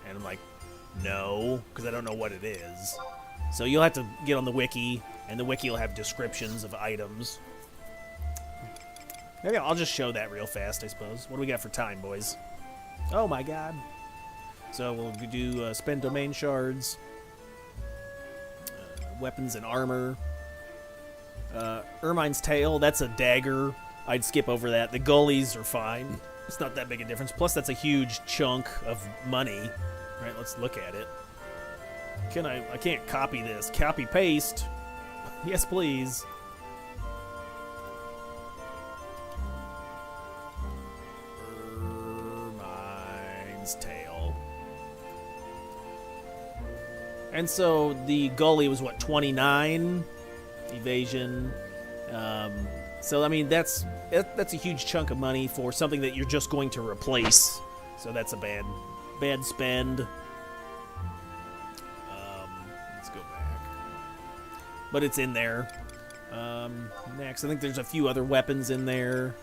And I'm like, no, because I don't know what it is. So you'll have to get on the wiki, and the wiki will have descriptions of items. Maybe I'll just show that real fast, I suppose. What do we got for time, boys? Oh my god. So we'll do spend domain shards, weapons and armor. Ermine's Tail, that's a dagger. I'd skip over that. The gullies are fine. It's not that big a difference. Plus, that's a huge chunk of money. All right, let's look at it. I can't copy this. Copy paste. Yes, please. Ermine's Tail. And so the gully was what, 29 evasion. So I mean that's a huge chunk of money for something that you're just going to replace. So that's a bad spend. Let's go back. But it's in there. Next, I think there's a few other weapons in there.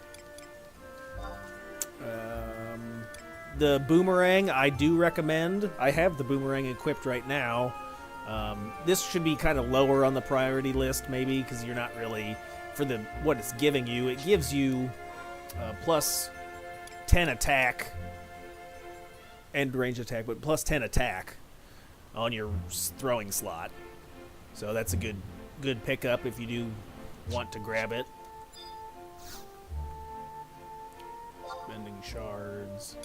The boomerang I do recommend. I have the boomerang equipped right now. This should be kind of lower on the priority list maybe because you're not really, for what it's giving you, it gives you plus 10 attack and range attack, but plus 10 attack on your throwing slot. So that's a good pickup if you do want to grab it. Spending shards.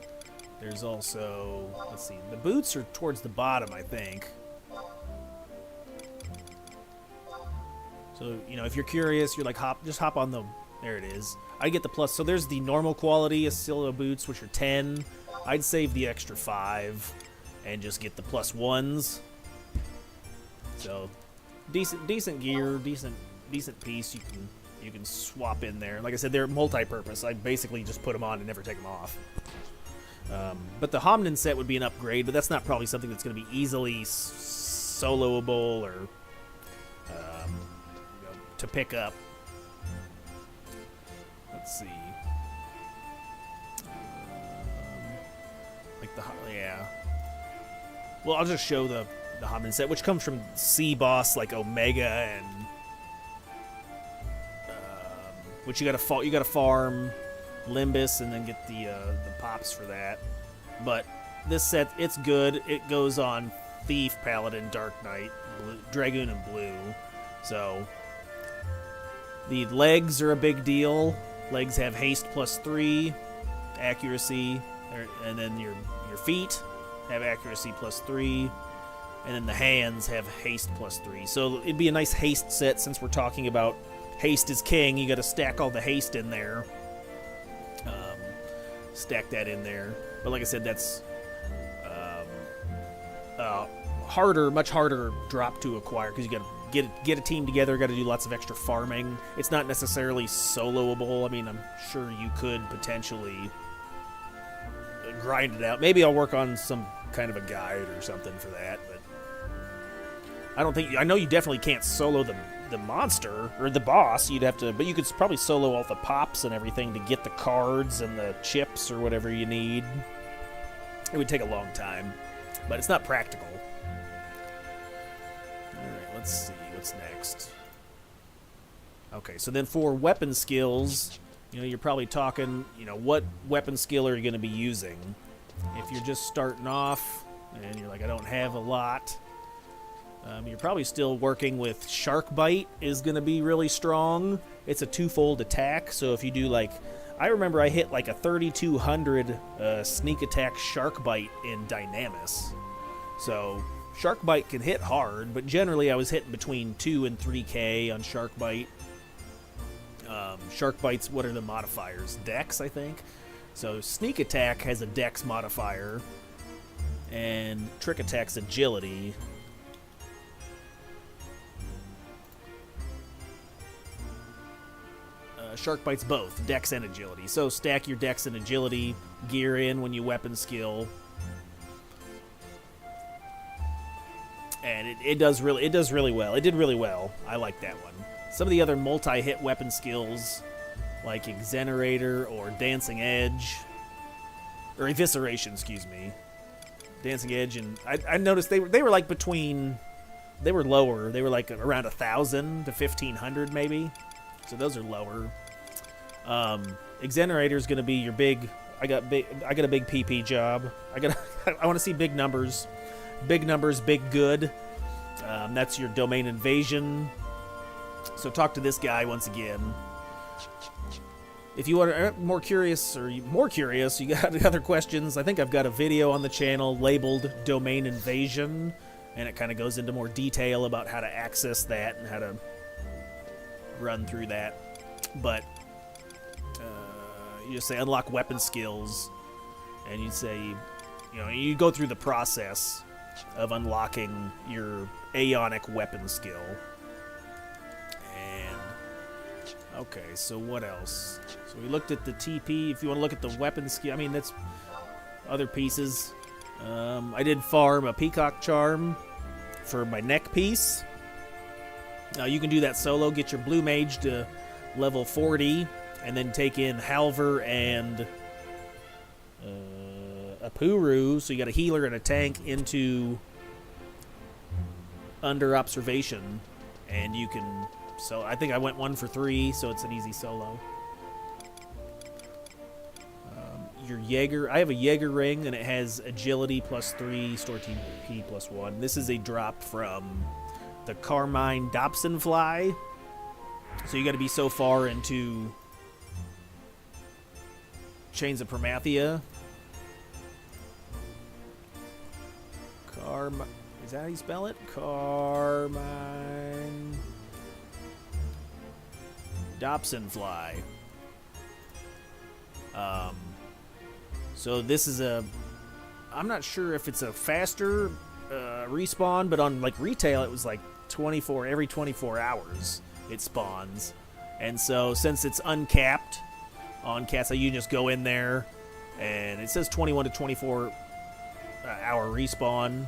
There's also, let's see, the boots are towards the bottom, I think. So, you know, if you're curious, you're like, just hop on there it is. I get the plus, so there's the normal quality Asilo boots, which are 10. I'd save the extra 5 and just get the plus 1s. So, decent gear, decent piece you can swap in there. Like I said, they're multi-purpose. I basically just put them on and never take them off. But the Homnin set would be an upgrade, but that's not probably something that's going to be easily soloable or to pick up. Let's see. Yeah. Well, I'll just show the Homnin set, which comes from C boss like Omega and which you gotta farm Limbus and then get the pops for that. But this set, it's good. It goes on Thief, Paladin, Dark Knight, Dragoon, and Blue. So the legs are a big deal. Legs have haste +3 accuracy, and then your feet have accuracy +3, and then the hands have haste +3. So it'd be a nice haste set since we're talking about haste is king. You got to stack all the haste in there. Stack that in there. But like I said, that's much harder drop to acquire because you got to get a team together. Got to do lots of extra farming. It's not necessarily soloable. I mean, I'm sure you could potentially grind it out. Maybe I'll work on some kind of a guide or something for that. But I know you definitely can't solo the monster or the boss. You'd have to, but you could probably solo all the pops and everything to get the cards and the chips or whatever you need. It would take a long time, but it's not practical. Alright, let's see. What's next? Okay, so then for weapon skills, you're probably talking, what weapon skill are you going to be using? If you're just starting off and you're like, I don't have a lot, you're probably still working with Shark Bite is going to be really strong. It's a twofold attack, so if you do I remember I hit like a 3200 sneak attack Shark Bite in Dynamis. So Shark Bite can hit hard, but generally I was hitting between 2 and 3k on Shark Bite. Shark Bite's, what are the modifiers? Dex, I think. So sneak attack has a Dex modifier, and trick attack's agility. Shark Bite's both Dex and agility. So stack your Dex and agility gear in when you weapon skill. And it does really well. It did really well. I like that one. Some of the other multi-hit weapon skills, like Exenerator or Dancing Edge, or Evisceration, excuse me. Dancing Edge, and I noticed they were like they were lower. They were like around 1,000 to 1,500 maybe. So those are lower. Exenerator is going to be your big. I got a big PP job. I want to see big numbers. Big numbers, big good. That's your domain invasion. So talk to this guy once again. If you are more curious, you got other questions, I think I've got a video on the channel labeled Domain Invasion, and it kind of goes into more detail about how to access that and how to run through that. But you just say unlock weapon skills, and you say, you go through the process of unlocking your Aeonic weapon skill. And okay, so what else? So we looked at the TP. If you want to look at the weapon skill, I mean, that's other pieces. I did farm a Peacock Charm for my neck piece. Now you can do that solo. Get your Blue Mage to level 40, and then take in Halver and a Puru. So you got a healer and a tank into under observation, and you can. So I think I went 1 for 3, so it's an easy solo. Your Jaeger, I have a Jaeger ring, and it has agility +3, store TP +1. This is a drop from the Carmine Dobson Fly. So you got to be so far into Chains of Promathia. Is that how you spell it? Carmine Dobson Fly. So this is I'm not sure if it's a faster respawn, but on retail it was every 24 hours it spawns. And so since it's uncapped on CatseyeXI, you just go in there, and it says 21 to 24 hour respawn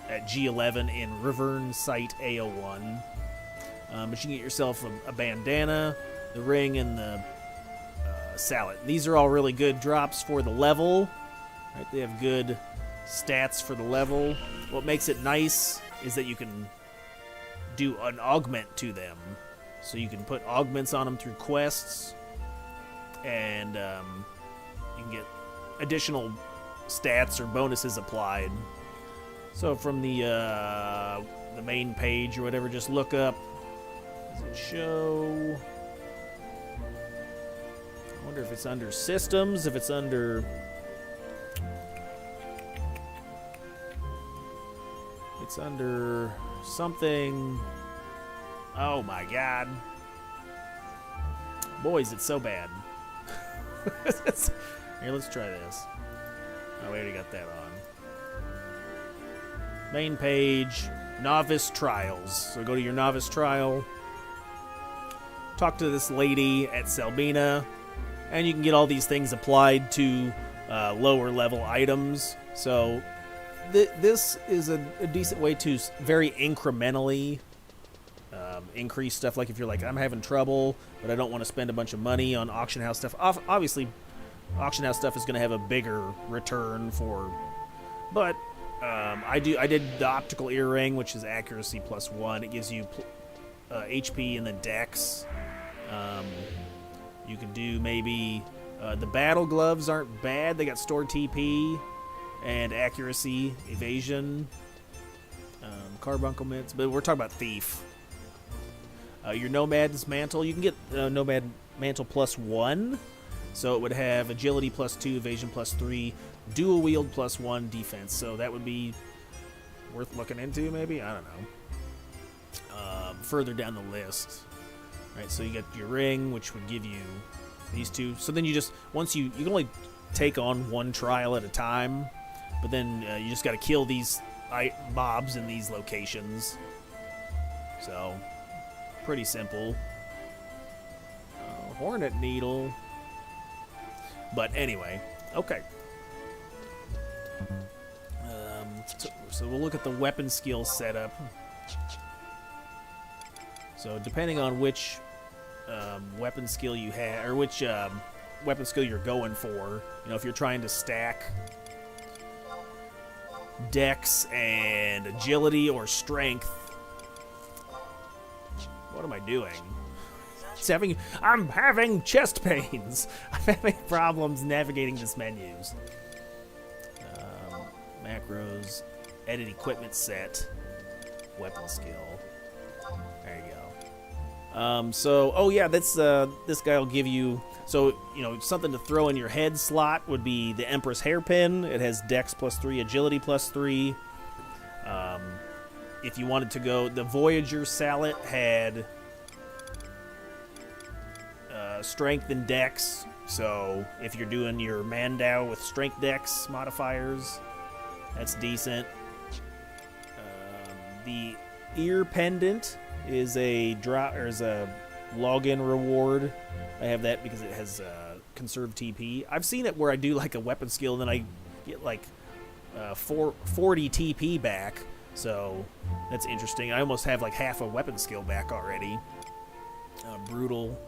at G11 in Rivern Site A01. But you can get yourself a bandana, the ring, and the salad. These are all really good drops for the level. Right? They have good stats for the level. What makes it nice is that you can do an augment to them. So you can put augments on them through quests, and you can get additional stats or bonuses applied. So from the main page or whatever, just look up. Does it show? I wonder if it's under systems, if it's under... It's under something... Oh my god. Boys, it's so bad. Here, let's try this. Oh, we already got that on. Main page, Novice Trials. So go to your Novice Trial. Talk to this lady at Selbina. And you can get all these things applied to lower level items. So this is a decent way to very incrementally increase stuff. Like if you're like, I'm having trouble, but I don't want to spend a bunch of money on auction house stuff. Obviously, auction house stuff is going to have a bigger return for... But I did the optical earring, which is accuracy +1. It gives you HP and then dex. You can do maybe... the battle gloves aren't bad. They got stored TP and accuracy, evasion, carbuncle mitts. But we're talking about thief. Your Nomad's Mantle, you can get Nomad Mantle +1. So it would have agility +2, evasion +3, dual wield +1, defense. So that would be worth looking into, maybe? I don't know. Further down the list. Right, so you get your ring, which would give you these two. So then you just, once you can only take on one trial at a time. But then you just got to kill these mobs in these locations. So... pretty simple. Hornet Needle. But anyway, okay. So we'll look at the weapon skill setup. So depending on which weapon skill you have, or which weapon skill you're going for, you know, if you're trying to stack dex and agility or strength. What am I doing? I'm having chest pains. I'm having problems navigating this menus. Macros, edit equipment set, weapon skill. There you go. Oh yeah, that's this guy will give you. So you know, something to throw in your head slot would be the Empress hairpin. It has Dex +3, agility +3. If you wanted to go, the Voyager Sallet had strength and dex. So if you're doing your Mandau with strength dex modifiers, that's decent. The ear pendant is a login reward. I have that because it has conserved TP. I've seen it where I do like a weapon skill and then I get like 40 TP back. So that's interesting. I almost have like half a weapon skill back already. Brutal.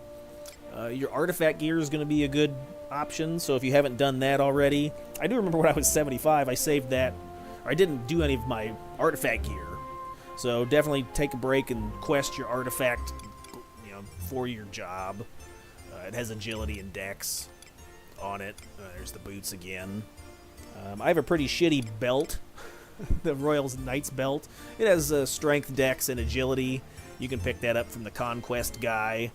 Your artifact gear is going to be a good option. So if you haven't done that already, I do remember when I was 75, I saved that. Or I didn't do any of my artifact gear. So definitely take a break and quest your artifact, you know, for your job. It has agility and dex on it. There's the boots again. I have a pretty shitty belt. The Royal Knight's belt. It has strength, dex, and agility. You can pick that up from the Conquest guy.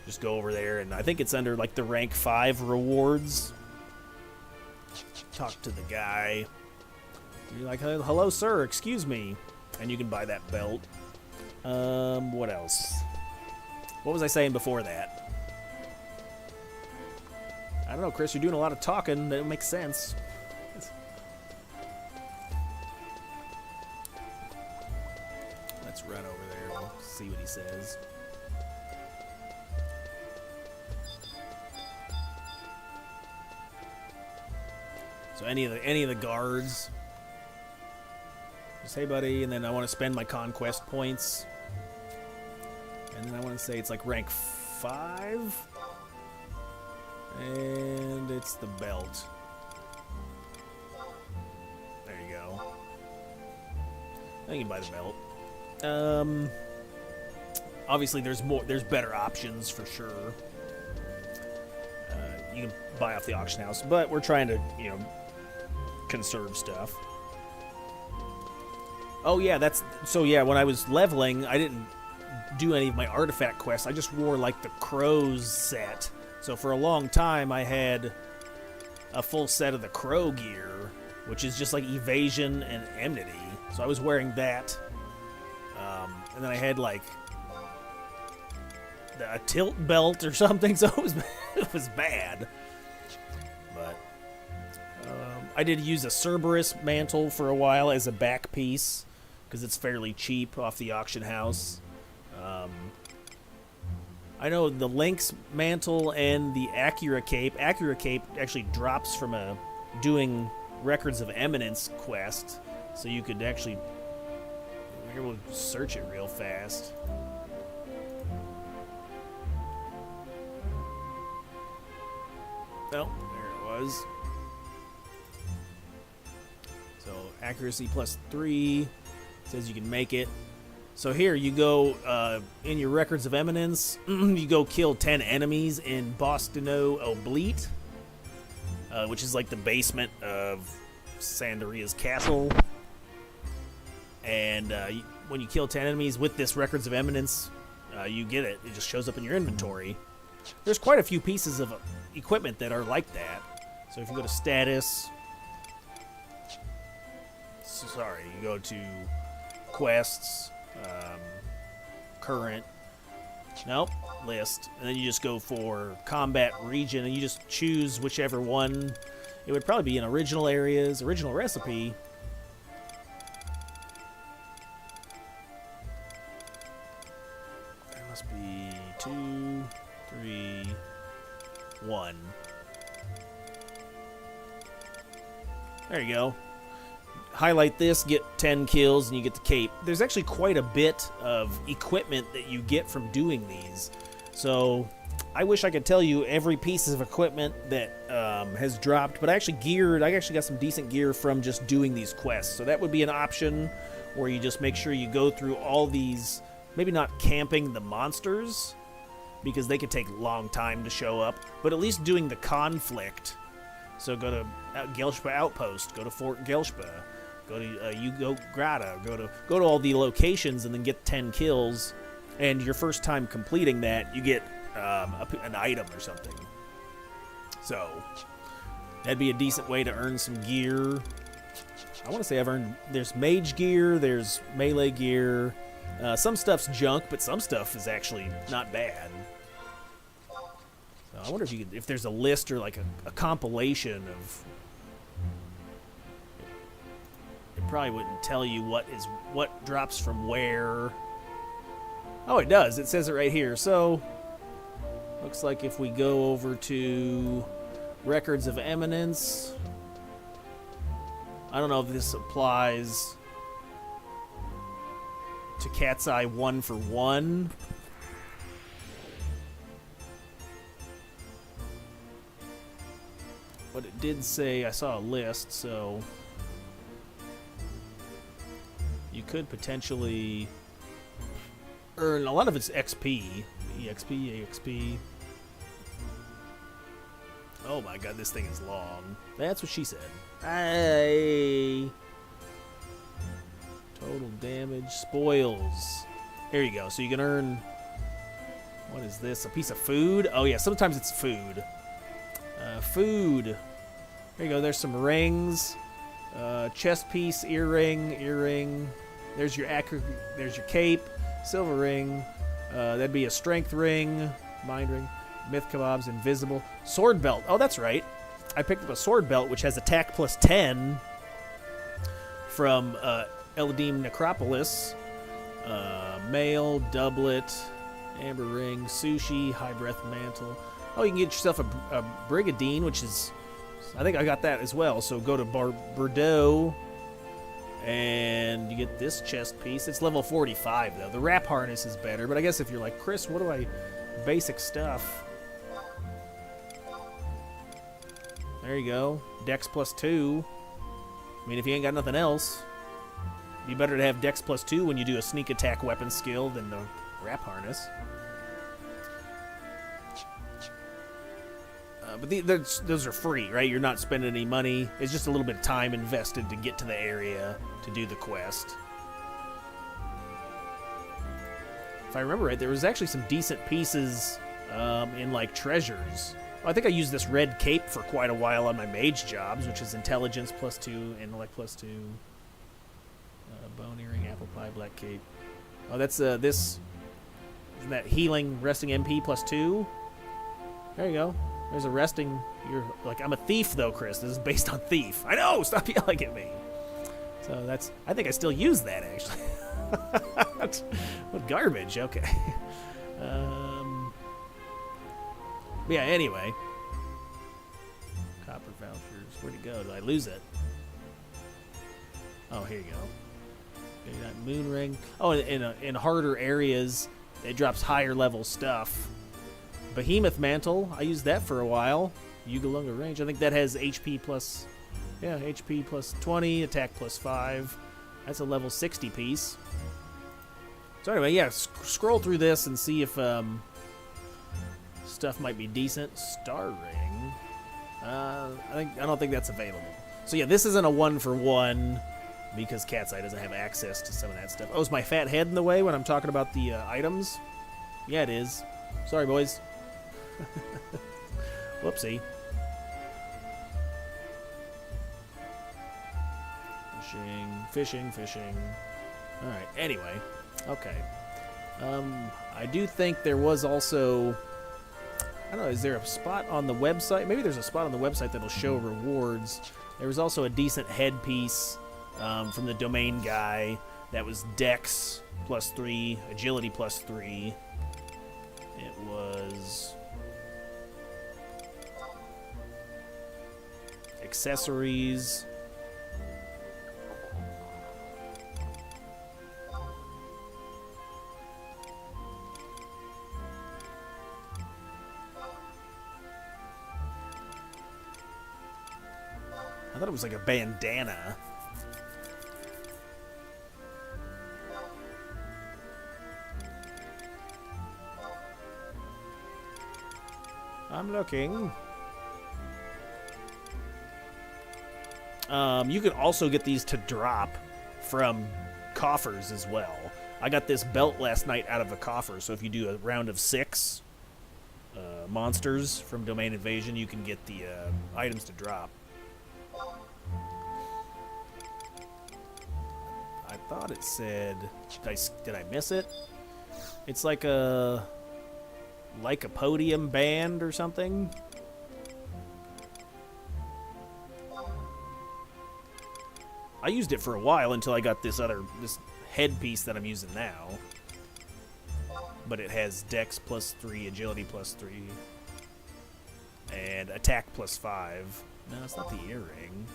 Just go over there, and I think it's under like the rank 5 rewards. Talk to the guy. You're like, hello, sir, excuse me. And you can buy that belt. What else? What was I saying before that? I don't know, Chris, you're doing a lot of talking. That makes sense. Let's run over there. We'll see what he says. So any of the guards, just hey buddy, and then I want to spend my conquest points, and then I want to say it's like rank 5, and it's the belt. There you go. I can buy the belt. Obviously there's better options for sure. You can buy off the auction house, but we're trying to, you know, conserve stuff. Oh yeah, when I was leveling, I didn't do any of my artifact quests. I just wore like the Crow's set So for a long time, I had a full set of the crow gear, which is just like evasion and enmity. So I was wearing that. And then I had like a tilt belt or something, so it was bad. But I did use a Cerberus mantle for a while as a back piece, because it's fairly cheap off the auction house. I know the Lynx mantle and the Acura cape. Acura cape actually drops from doing Records of Eminence quest, so you could actually... Here we'll search it real fast. Oh, there it was. So accuracy +3 says you can make it. So here you go in your Records of Eminence. You go kill 10 enemies in Bostino Oblite, which is like the basement of Sandaria's castle. And when you kill 10 enemies with this Records of Eminence, you get it. It just shows up in your inventory. There's quite a few pieces of equipment that are like that. So if you go to status, you go to quests, current, nope, list, and then you just go for combat region, and you just choose whichever one. It would probably be in original areas, original recipe. There must be 2, 3, 1. There you go. Highlight this, get 10 kills, and you get the cape. There's actually quite a bit of equipment that you get from doing these. So I wish I could tell you every piece of equipment that has dropped, but I actually got some decent gear from just doing these quests. So that would be an option where you just make sure you go through all these, maybe not camping the monsters, because they could take a long time to show up, but at least doing the conflict. So go to Gelshpa Outpost, go to Fort Gelshpa, go to Ugo Grata, go to all the locations, and then get 10 kills. And your first time completing that, you get an item or something. So that'd be a decent way to earn some gear. I want to say there's mage gear, there's melee gear. Some stuff's junk, but some stuff is actually not bad. So I wonder if there's a list or like a compilation of. It probably wouldn't tell you what drops from where. Oh, it does. It says it right here. So looks like if we go over to Records of Eminence, I don't know if this applies to Cat's Eye 1-for-1. But it did say, I saw a list, so you could potentially earn, a lot of it's XP. EXP. Oh my god, this thing is long. That's what she said. Hey. Total damage, spoils. Here you go. So you can earn, what is this? A piece of food? Oh yeah, sometimes it's food. Food. There you go. There's some rings. Chest piece, earring. There's your cape, silver ring. That'd be a strength ring, mind ring, myth kebabs, invisible, sword belt. Oh, that's right. I picked up a sword belt which has attack +10 from Eladim Necropolis. Mail, doublet, amber ring, sushi, high breath mantle. Oh, you can get yourself a Brigadine, which is, I think I got that as well. So go to Bordeaux, and you get this chest piece. It's level 45, though. The wrap harness is better, but I guess if you're like, Chris, what do I... Basic stuff. There you go. Dex +2. I mean, if you ain't got nothing else, it'd be better to have Dex +2 when you do a sneak attack weapon skill than the wrap harness. But those are free, right? You're not spending any money. It's just a little bit of time invested to get to the area to do the quest. If I remember right, there was actually some decent pieces in like treasures. I think I used this red cape for quite a while on my mage jobs, which is intelligence +2, intellect +2, bone earring, apple pie, black cape. Oh, that's this. Isn't that healing, resting MP +2? There you go. There's a resting. You're like, I'm a thief though, Chris. This is based on thief. I know. Stop yelling at me. So that's. I think I still use that actually. What garbage? Okay. Yeah. Anyway. Copper vouchers. Where'd it go? Did I lose it? Oh, here you go. Okay, that moon ring. Oh, in harder areas, it drops higher level stuff. Behemoth Mantle, I used that for a while. Yugalunga Range, I think that has HP plus, yeah, HP plus 20, attack plus 5. That's a level 60 piece. So anyway, yeah, scroll through this and see if stuff might be decent. Star Ring, I don't think that's available. So yeah, this isn't a 1-for-1 because CatseyeXI doesn't have access to some of that stuff. Oh, is my fat head in the way when I'm talking about the items? Yeah, it is. Sorry, boys. Whoopsie. Fishing. Alright, anyway. Okay. I do think there was also... I don't know, is there a spot on the website? Maybe there's a spot on the website that'll show rewards. There was also a decent headpiece from the domain guy that was Dex +3, Agility +3. It was... accessories. I thought it was like a bandana. I'm looking. You can also get these to drop from coffers as well. I got this belt last night out of a coffer, so if you do a round of 6 monsters from Domain Invasion, you can get the items to drop. I thought it said... Did I miss it? It's like a podium band or something. I used it for a while until I got this headpiece that I'm using now. But it has Dex +3, Agility +3, and Attack +5. No, it's not the earring.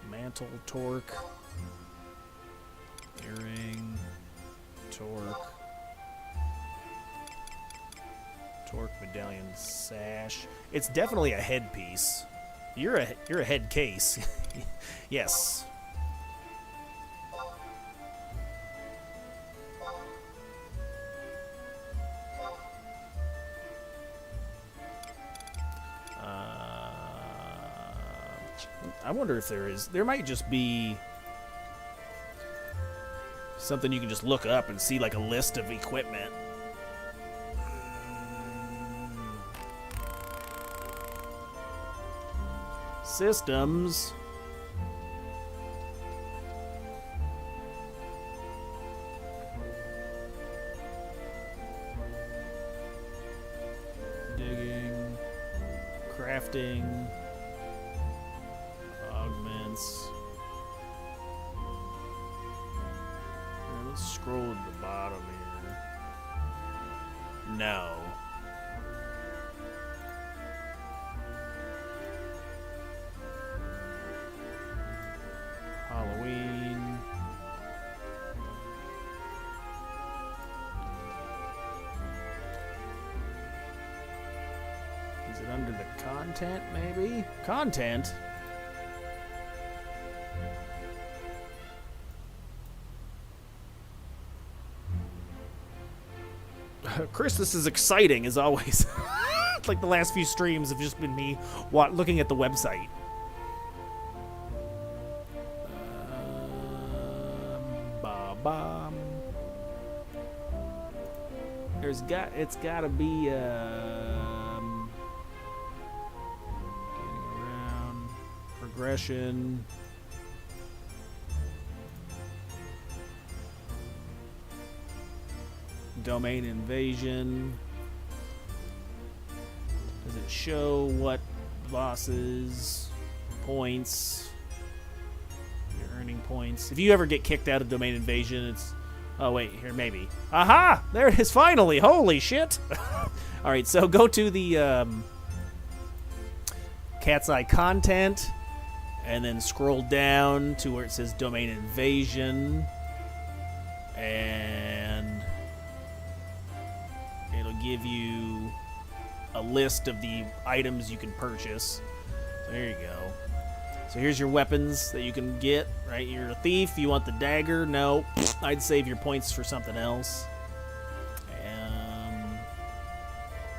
Mantle, Torque, earring, Torque, medallion, sash. It's definitely a headpiece. You're a head case. Yes. I wonder if there might just be something you can just look up and see, like a list of equipment. Systems. Digging. Crafting. Augments. Let's scroll to the bottom here. No. Halloween. Is it under the content, maybe? Content? Chris, this is exciting as always. like the last few streams have just been me looking at the website. It's gotta be getting around progression. Domain invasion. Does it show what bosses, points, you're earning points? If you ever get kicked out of domain invasion, it's... Oh, wait, here, maybe. Aha! There it is, finally! Holy shit! Alright, so go to the Cat's Eye content, and then scroll down to where it says domain invasion, and it'll give you a list of the items you can purchase. So there you go. So here's your weapons that you can get, right? You're a thief. You want the dagger? No. I'd save your points for something else.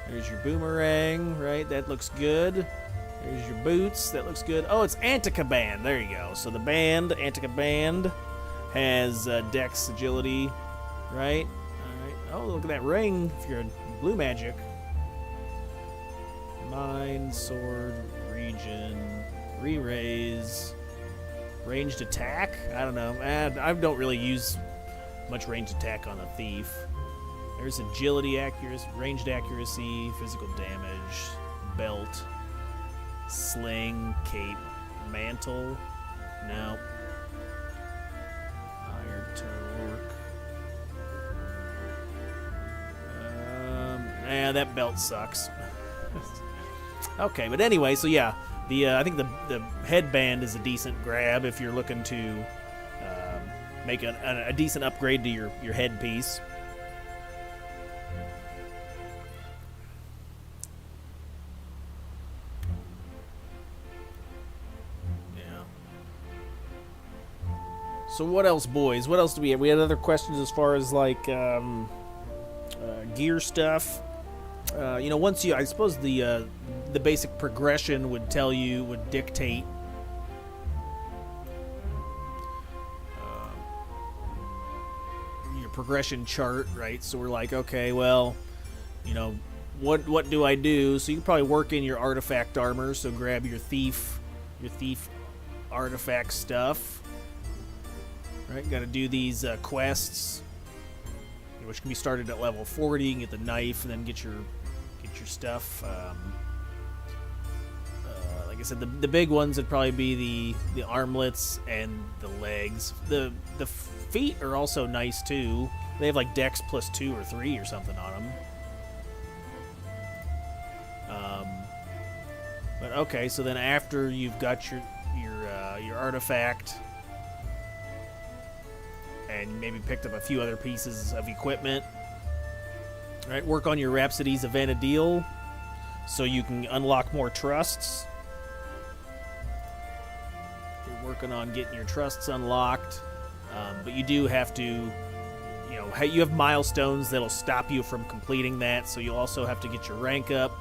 There's your boomerang, right? That looks good. There's your boots. That looks good. Oh, it's Antica Band. There you go. So the band, Antica Band, has dex, agility, right? All right. Oh, look at that ring if you're a blue magic. Mind, sword, region... Re-raise, ranged attack? I don't know. I don't really use much ranged attack on a thief. There's agility, accuracy, ranged accuracy, physical damage, belt, sling, cape, mantle. No. Iron torque. That belt sucks. Okay, but anyway, so yeah. I think the headband is a decent grab if you're looking to make a decent upgrade to your headpiece. Yeah. So what else, boys? What else do we have? We had other questions as far as like gear stuff. Once I suppose the basic progression would dictate your progression chart, right? So we're like, okay, well, what do I do? So you can probably work in your artifact armor. So grab your thief artifact stuff, right? Got to do these quests, which can be started at level 40. You can get the knife and then get your stuff. Like I said, the big ones would probably be the armlets and the legs. The feet are also nice too. They have like dex plus 2 or 3 or something on them. But okay, so then after you've got your artifact and maybe picked up a few other pieces of equipment, right? Work on your Rhapsodies of Vana'diel so you can unlock more trusts. You're working on getting your trusts unlocked, but you do have to, you have milestones that'll stop you from completing that, so you'll also have to get your rank up.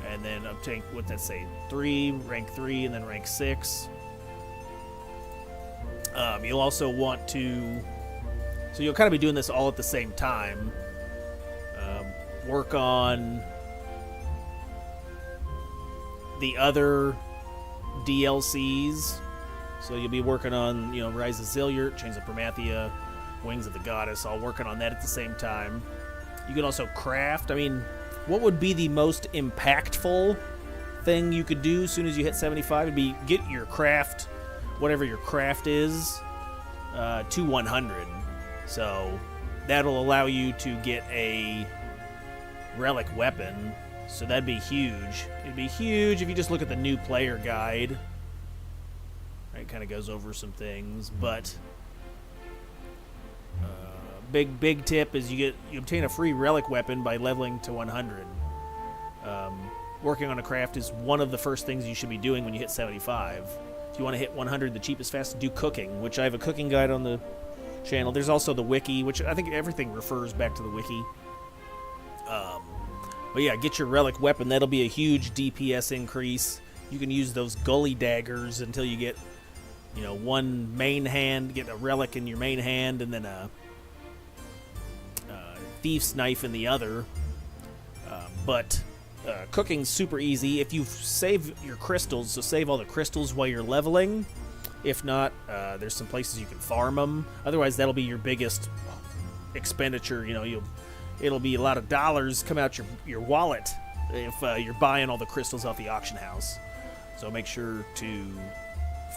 And then obtain, what's that say, rank 3, and then rank 6. You'll also want to... So you'll kind of be doing this all at the same time. Work on the other DLCs. So you'll be working on, Rise of Zilliart, Chains of Promathia, Wings of the Goddess, all working on that at the same time. You can also craft. I mean, what would be the most impactful thing you could do as soon as you hit 75? Would be get your craft, whatever your craft is, to 100. So that'll allow you to get a relic weapon. So that'd be huge. It'd be huge if you just look at the new player guide. It kind of goes over some things, but big tip is you obtain a free relic weapon by leveling to 100. Working on a craft is one of the first things you should be doing when you hit 75. If you want to hit 100 the cheapest, fast, do cooking, which I have a cooking guide on the channel. There's also the wiki, which I think everything refers back to the wiki. But yeah, get your relic weapon. That'll be a huge DPS increase. You can use those gully daggers until you get, you know, one main hand, get a relic in your main hand, and then a thief's knife in the other. But cooking's super easy. If you save your crystals, so save all the crystals while you're leveling. If not, there's some places you can farm them. Otherwise, that'll be your biggest expenditure. You know, it'll be a lot of dollars come out your wallet if you're buying all the crystals off the auction house. So make sure to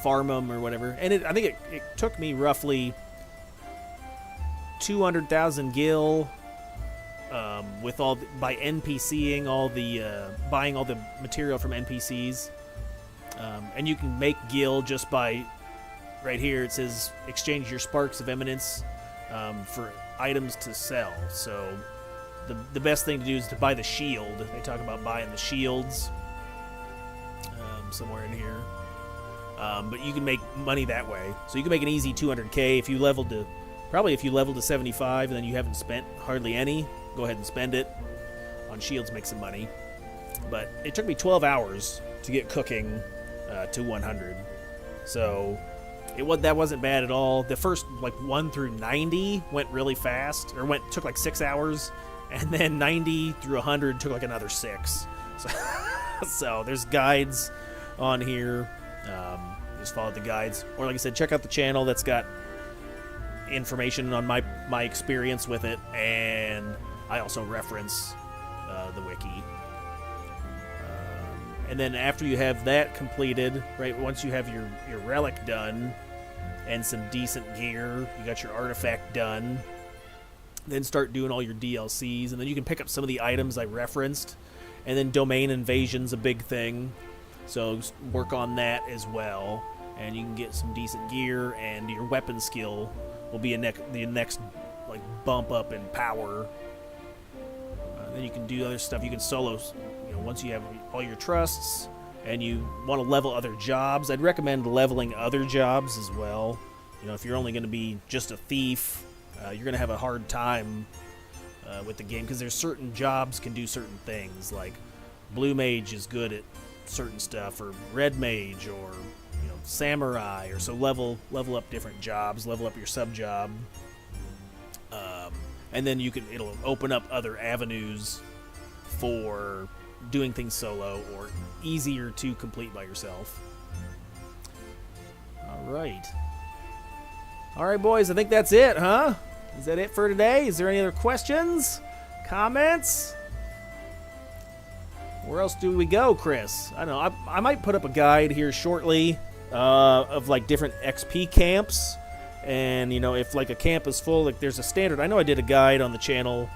farm them or whatever. And I think it took me roughly 200,000 gil with by NPCing all the buying all the material from NPCs. And you can make gil just by right here. It says exchange your sparks of eminence for items to sell. So the best thing to do is to buy the shield. They talk about buying the shields somewhere in here. But you can make money that way. So you can make an easy 200k if you leveled to, probably if you leveled to 75 and then you haven't spent hardly any, go ahead and spend it on shields, make some money. But it took me 12 hours to get cooking to 100. So that wasn't bad at all. The first like 1 through 90 went really fast, or took like 6 hours, and then 90 through 100 took like another 6. So there's guides on here. Just follow the guides, or like I said, check out the channel that's got information on my experience with it, and I also reference the wiki. And then after you have that completed, right, once you have your relic done and some decent gear, you got your artifact done, then start doing all your DLCs, and then you can pick up some of the items I referenced. And then domain invasion's a big thing, so work on that as well, and you can get some decent gear, and your weapon skill will be the next like bump up in power. Then you can do other stuff. You can solo, you know, once you have all your trusts and you want to level other jobs. I'd recommend leveling other jobs as well. You know, if you're only going to be just a thief, you're going to have a hard time with the game, because there's certain jobs can do certain things. Like blue mage is good at certain stuff, or red mage, or you know, samurai, or so level up different jobs, level up your sub job. And then it'll open up other avenues for doing things solo, or easier to complete by yourself. All right, boys, I think that's it, huh? Is that it for today? Is there any other questions? Comments? Where else do we go, Chris? I don't know. I might put up a guide here shortly of like different XP camps. And, you know, if like a camp is full, like there's a standard. I know I did a guide on the channel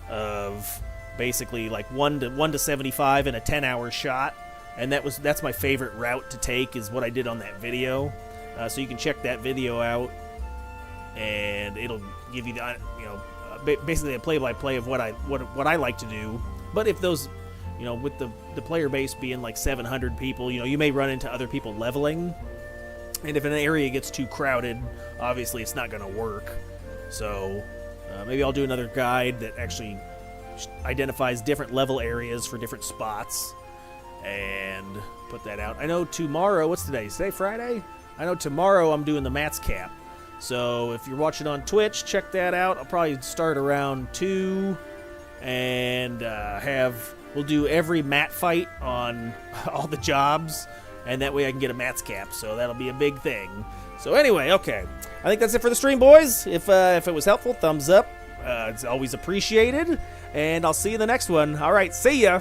of basically like 1 to 75 in a 10-hour shot. And that's my favorite route to take, is what I did on that video. So you can check that video out, and it'll give you the, you know, basically a play-by-play of what I like to do. But if those, you know, with the player base being like 700 people, you know, you may run into other people leveling. And if an area gets too crowded, obviously it's not going to work. So maybe I'll do another guide that actually identifies different level areas for different spots and put that out. I know tomorrow, what's today? Is today Friday? I know tomorrow I'm doing the Mats Cap. So if you're watching on Twitch, check that out. I'll probably start around 2 and we'll do every mat fight on all the jobs. And that way I can get a Mats Cap, so that'll be a big thing. So anyway, okay. I think that's it for the stream, boys. If it was helpful, thumbs up. It's always appreciated. And I'll see you in the next one. All right, see ya.